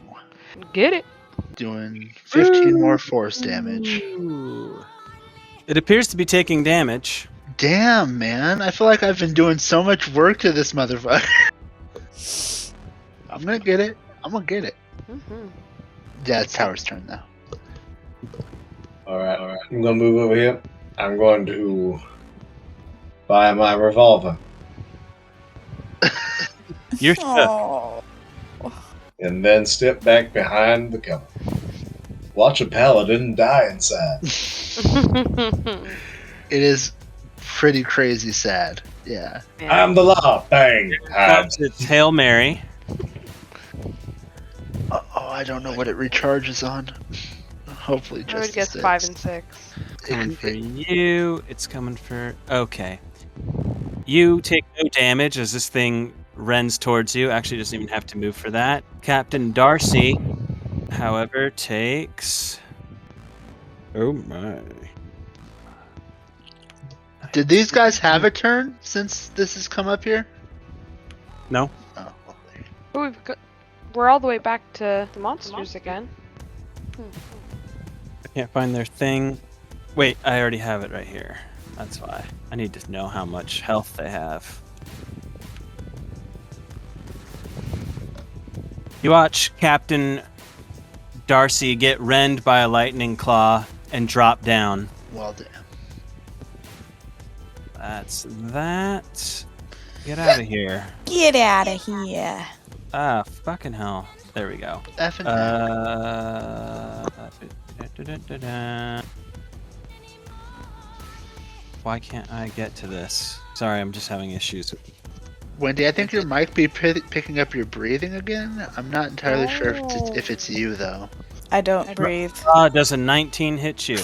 Get it? Doing 15 more force damage. Ooh. It appears to be taking damage. Damn, man. I feel like I've been doing so much work to this motherfucker. I'm gonna get it. I'm gonna get it. Mm-hmm. Yeah, it's Tower's turn now. Alright. I'm gonna move over here. I'm going to buy my revolver. You're shook. Oh. And then step back behind the cover. Watch a paladin die inside. It is pretty crazy sad. Yeah. I'm the law. Bang. It's Hail Mary. Oh, I don't know what it recharges on. Hopefully just I would a guess 6. 5 and 6. Coming for you. It's coming for... Okay. You take no damage as this thing rends towards you. Actually, doesn't even have to move for that. Captain Darcy, however, takes... Oh my. Did these guys have a turn since this has come up here? No. Oh, lovely. Oh, we're all the way back to the monsters again. I can't find their thing. Wait, I already have it right here. That's why. I need to know how much health they have. You watch Captain Darcy get rend by a lightning claw and drop down. Well, damn. That's that. Get out of here. Get out of here. Ah, fucking hell. There we go. Effing Why can't I get to this? Sorry, I'm just having issues. Wendy, I think your mic be picking up your breathing again. I'm not entirely sure if it's you though. I don't breathe. Does a 19 hit you?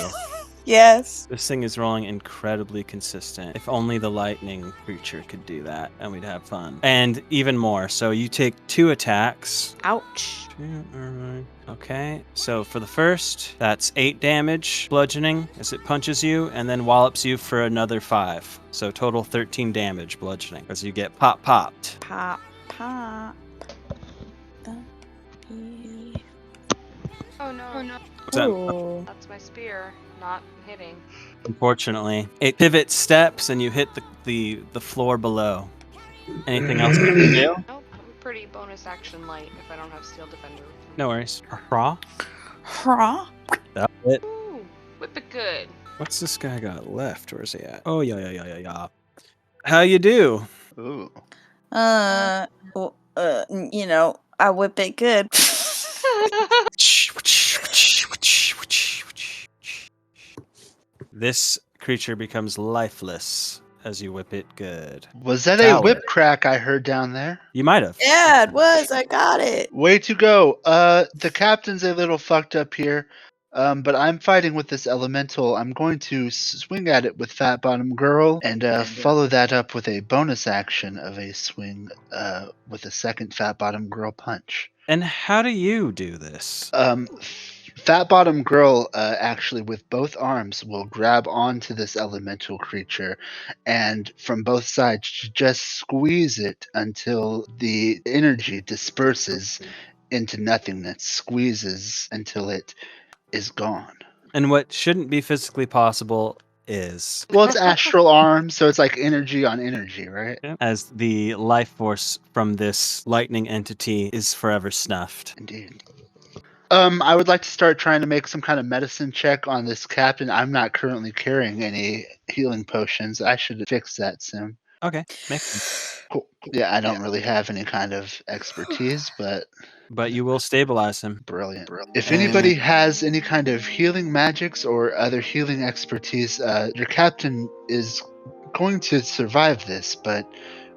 Yes. This thing is rolling incredibly consistent. If only the lightning creature could do that, and we'd have fun. And even more. So you take 2 attacks. Ouch. Okay, so for the first, that's 8 damage bludgeoning as it punches you, and then wallops you for another 5. So total 13 damage bludgeoning as you get popped. Pop, pop. Oh no. What's that? Ooh. That's my spear, not hitting. Unfortunately, it pivots steps and you hit the floor below. Anything else you can do? Nope, I'm pretty bonus action light if I don't have Steel Defender. No worries. Raw. Huh? That's it. Ooh, whip it good. What's this guy got left? Where's he at? Oh, yeah. How you do? Ooh. Well, you know, I whip it good. This creature becomes lifeless as you whip it good. Was that a Tower. whip crack I heard down there? You might have. Yeah, it was. I got it. Way to go. The captain's a little fucked up here. But I'm fighting with this elemental. I'm going to swing at it with Fat Bottom Girl and follow that up with a bonus action of a swing with a second Fat Bottom Girl punch. And how do you do this? Fat Bottom Girl actually with both arms will grab onto this elemental creature and from both sides just squeeze it until the energy disperses into nothingness, squeezes until it is gone. And what shouldn't be physically possible is. Well, it's astral arms, so it's like energy on energy, right? As the life force from this lightning entity is forever snuffed. Indeed. I would like to start trying to make some kind of medicine check on this captain. I'm not currently carrying any healing potions. I should fix that soon. Okay, make sense. Cool. Yeah, I don't really have any kind of expertise, but You will stabilize him. brilliant. If anybody has any kind of healing magics or other healing expertise, your captain is going to survive this, but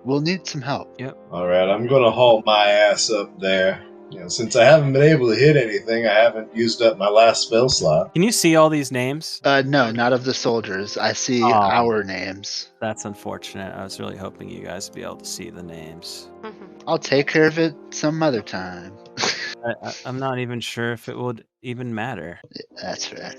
we'll need some help. Alright, I'm gonna haul my ass up there Since I haven't been able to hit anything, I haven't used up my last spell slot. Can you see all these names? No, not of the soldiers. I see Oh. our names. That's unfortunate. I was really hoping you guys would be able to see the names. I'll take care of it some other time. I'm not even sure if it would even matter. That's fair.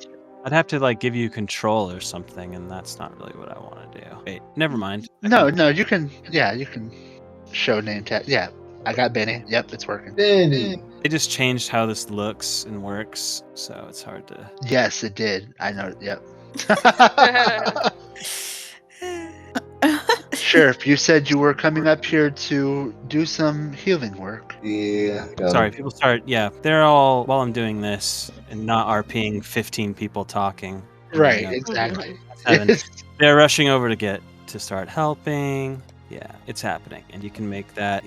I'd have to like give you control or something, and that's not really what I want to do. Wait, never mind. No, you can. Yeah, you can show name tag. Yeah, I got Benny. Yep, it's working. Benny. They just changed how this looks and works, so it's hard to. Yes, it did. I know. Yep. Sheriff, you said you were coming up here to do some healing work. Yeah. Sorry, people start. Yeah, they're all while I'm doing this and not RPing 15 people talking. Right. You know, Exactly. 7. They're rushing over to start helping. Yeah, it's happening, and you can make that.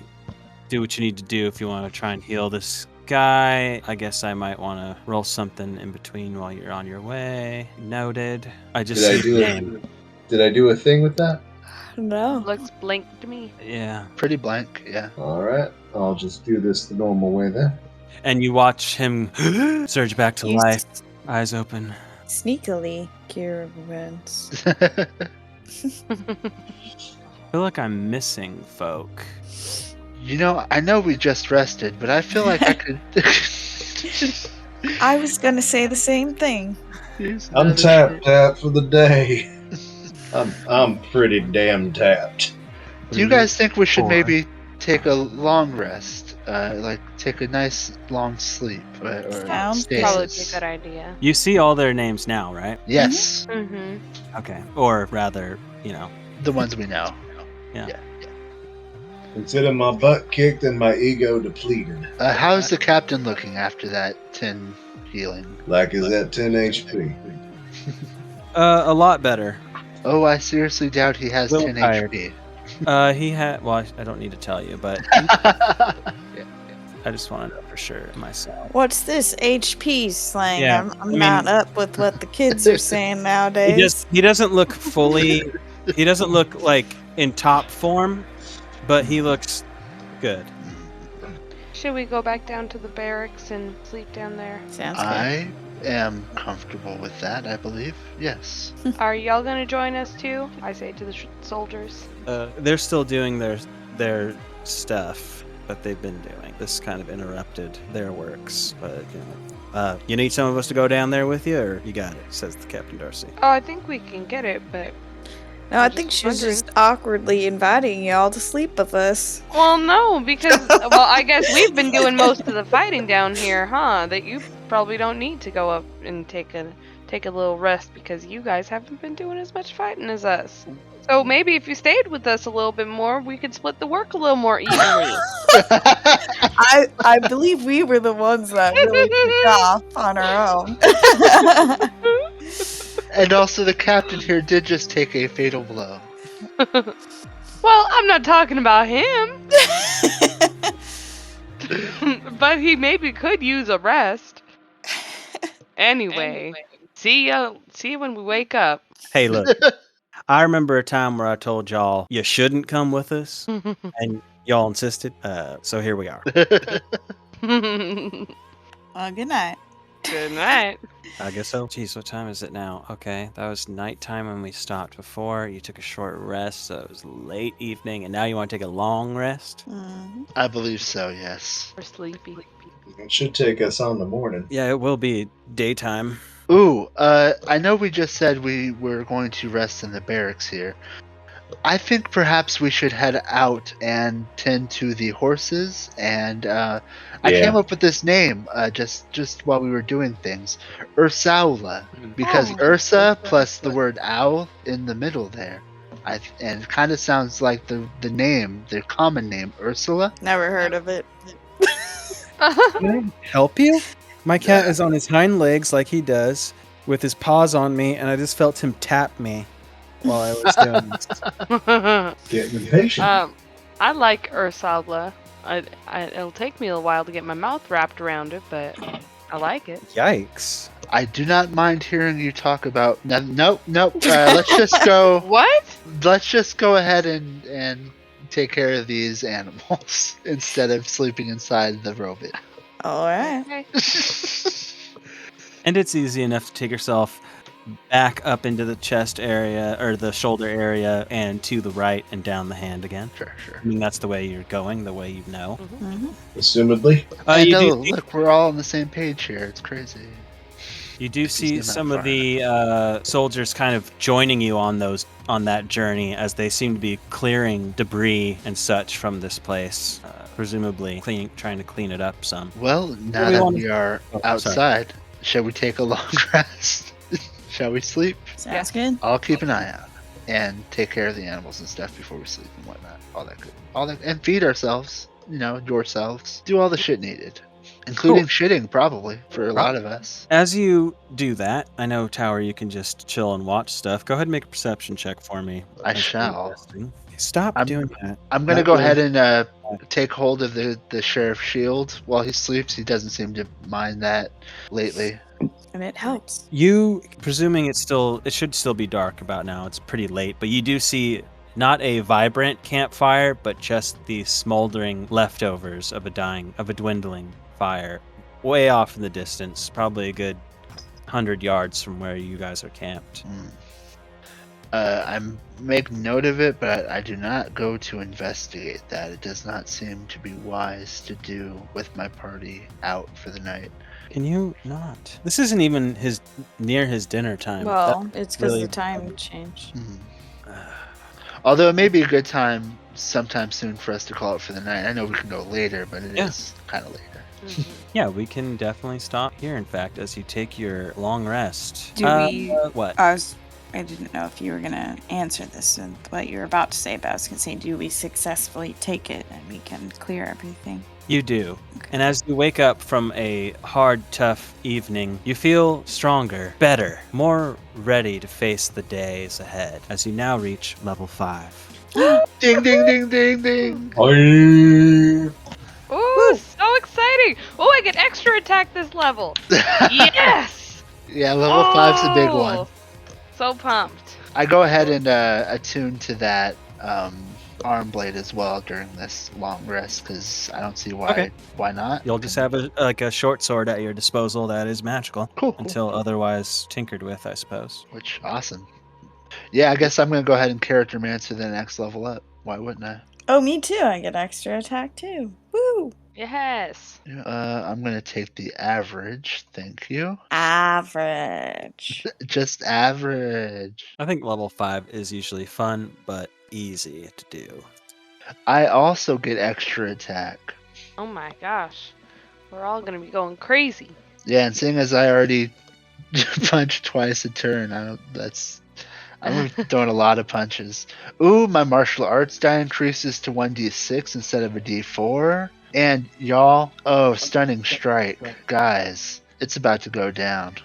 Do what you need to do if you want to try and heal this guy. I guess I might want to roll something in between while you're on your way. Noted. I just see the name. Did I do a thing with that? No. Looks blank to me. Yeah. Pretty blank. Yeah. All right. I'll just do this the normal way then. And you watch him surge back to You life, eyes open. Sneakily cure wounds. I feel like I'm missing folk. I know we just rested, but I feel like I could. I was gonna say the same thing. I'm tapped out for the day. I'm pretty damn tapped. Do you guys think we should 4. maybe take a long rest? Like take a nice long sleep or Sounds stasis? Probably be a good idea. You see all their names now, right? Yes, Mm-hmm. Okay. Or rather, the ones we know. Yeah. Consider my butt kicked and my ego depleted. How's the captain looking after that 10 healing? Like is at 10 HP. A lot better. Oh, I seriously doubt he has Little 10 tired. HP. He had. Well, I don't need to tell you, but Yeah. I just want to know for sure myself. What's this HP slang? Yeah, I'm I mean- not up with what the kids are saying nowadays. He doesn't look fully. He doesn't look like in top form, but he looks good. Should we go back down to the barracks and sleep down there? Sounds good. I am comfortable with that, I believe. Yes. Are y'all gonna join us too? I say to the soldiers. They're still doing their stuff that they've been doing. This kind of interrupted their works, but you need some of us to go down there with you, or you got it? Says the Captain Darcy. Oh, I think we can get it, but No, I think she was just awkwardly inviting y'all to sleep with us. well, no, because I guess we've been doing most of the fighting down here, huh? That you probably don't need to go up and take a little rest because you guys haven't been doing as much fighting as us. So maybe if you stayed with us a little bit more, we could split the work a little more evenly. I believe we were the ones that really took off on our own. And also, the captain here did just take a fatal blow. Well, I'm not talking about him. But he maybe could use a rest. Anyway, see you when we wake up. Hey, look. I remember a time where I told y'all you shouldn't come with us, and y'all insisted. So here we are. Good Well, good night. night. I guess so. Jeez, what time is it now? Okay, that was nighttime when we stopped before. You took a short rest, so it was late evening, and now you want to take a long rest? Mhm. I believe so, yes. We're sleepy. It should take us on the morning. Yeah, it will be daytime. Ooh, I know we just said we were going to rest in the barracks here. I think perhaps we should head out and tend to the horses, and I came up with this name just while we were doing things, Ursaula, because Oh. Ursa plus the word owl in the middle there, and it kind of sounds like the name, the common name, Ursula. Never heard of it. Can I help you? My cat is on his hind legs like he does, with his paws on me, and I just felt him tap me while I was doing this. Getting impatient. I like Ursula. It'll take me a while to get my mouth wrapped around it, but I like it. Yikes. I do not mind hearing you talk about. Nope. Let's just go. What? Let's just go ahead and take care of these animals instead of sleeping inside the robot. All right. Okay. And it's easy enough to take yourself back up into the chest area or the shoulder area and to the right and down the hand again. Sure. I mean, that's the way you're going, the way you know. Mm-hmm. Assumedly. I You know. do see- Look, we're all on the same page here. It's crazy. You do see not some far of the soldiers kind of joining you on that journey as they seem to be clearing debris and such from this place, presumably trying to clean it up some. Well, now we that wanna- we are Oh, sorry. outside, shall we take a long rest? Shall we sleep? Sounds good. I'll keep an eye out and take care of the animals and stuff before we sleep and whatnot. All that, and feed ourselves. Yourselves. Do all the shit needed, including shitting, probably for a lot of us. As you do that, I know, Tower, you can just chill and watch stuff. Go ahead and make a perception check for me. I as you're shall. resting. Stop doing that. I'm gonna Not go really. ahead and take hold of the sheriff's shield while he sleeps. He doesn't seem to mind that lately. And it helps. You, presuming it should still be dark about now. It's pretty late, but you do see not a vibrant campfire, but just the smoldering leftovers of a dwindling fire, way off in the distance, probably a good 100 yards from where you guys are camped. I make note of it, but I do not go to investigate that. It does not seem to be wise to do with my party out for the night. Can you not? This isn't even near his dinner time. Well, it's because really- the time changed. Although it may be a good time sometime soon for us to call it for the night. I know we can go later, but it is kind of later. Yeah, we can definitely stop here, in fact, as you take your long rest. Do we- What? I didn't know if you were gonna answer this and what you were about to say, but I was gonna say, do we successfully take it and we can clear everything? You do. And as you wake up from a hard, tough evening, you feel stronger, better, more ready to face the days ahead as you now reach level 5. Ding, ding, ding, ding, ding. Aye. Ooh, so exciting! Oh, I get extra attack this level. Yes! Yeah, level 5's a big one. Oh, So pumped. I go ahead and attune to that arm blade as well during this long rest because I don't see why. Okay. Why not? You'll just have a short sword at your disposal that is magical. Cool. Until otherwise tinkered with, I suppose. Which awesome. Yeah, I guess I'm gonna go ahead and character mancer the next level up. Why wouldn't I? Oh, me too. I get extra attack too. Woo! Yes. I'm gonna take the average. Thank you. Average. Just average. I think level 5 is usually fun, but easy to do. I also get extra attack. Oh my gosh. We're all gonna be going crazy. Yeah, and seeing as I already punched twice a turn, I'm throwing a lot of punches. Ooh, my martial arts die increases to 1d6 instead of a d4. And y'all, stunning strike. Guys, it's about to go down.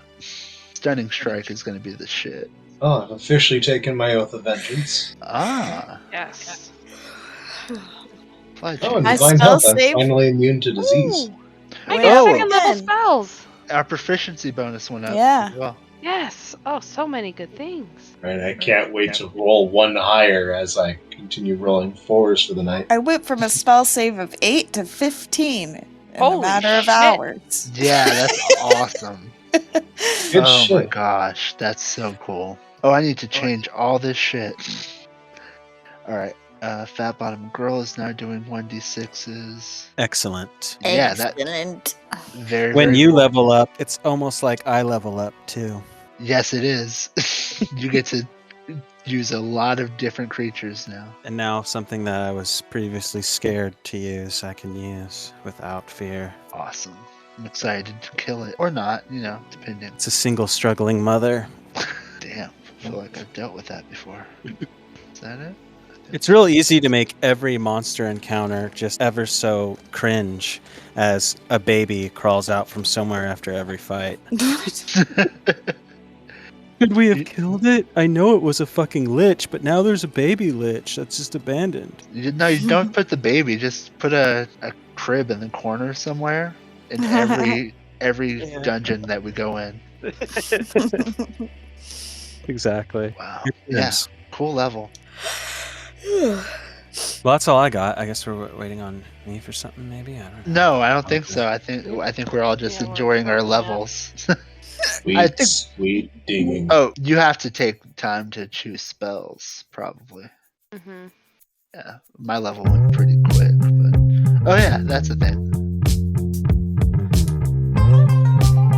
Stunning strike is going to be the shit. Oh, I've officially taken my oath of vengeance. Ah, Yes. fly Oh, and I divine spell health. I'm save- finally immune to disease. Ooh, I Wait, get oh. second level again. spells. Our proficiency bonus went up. Yeah. as well. Yes. Oh, so many good things. Right, I can't wait to roll one higher as I continue rolling 4s for the night. I went from a spell save of 8 to 15 in a Holy matter of shit. hours. Yeah, that's awesome. Good Oh my shit. gosh, that's so cool. Oh, I need to change all this shit. Alright, Fat Bottom Girl is now doing 1d6s. Excellent. Yeah, that Excellent. very When very you cool. level up, it's almost like I level up too. Yes, it is. You get to use a lot of different creatures now. And now something that I was previously scared to use, I can use without fear. Awesome. I'm excited to kill it. Or not, depending. It's a single struggling mother. Damn, I feel like I've dealt with that before. Is that it? It's real easy to make every monster encounter just ever so cringe as a baby crawls out from somewhere after every fight. Could we have killed it? I know it was a fucking lich, but now there's a baby lich that's just abandoned. No, you don't put the baby. Just put a crib in the corner somewhere in every Yeah. dungeon that we go in. Exactly. Wow. Yes. Yeah. Cool level. Well, that's all I got. I guess we're waiting on me for something, maybe? I don't know. No, I don't think so. I think we're all just Yeah, we're enjoying our rolling levels. Sweet, I think- sweet digging. Oh, you have to take time to choose spells, probably. Mm-hmm. Yeah, my level went pretty quick, but oh yeah, that's the thing.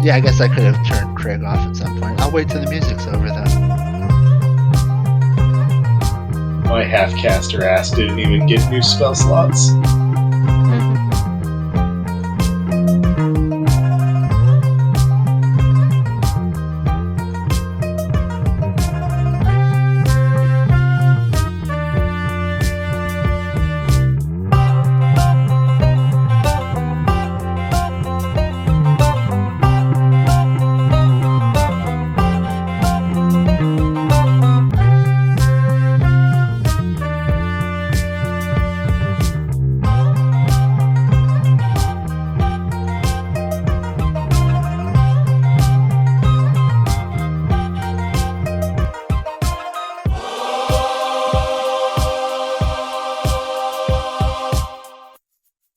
Yeah, I guess I could have turned Craig off at some point. I'll wait till the music's over though. My half-caster ass didn't even get new spell slots.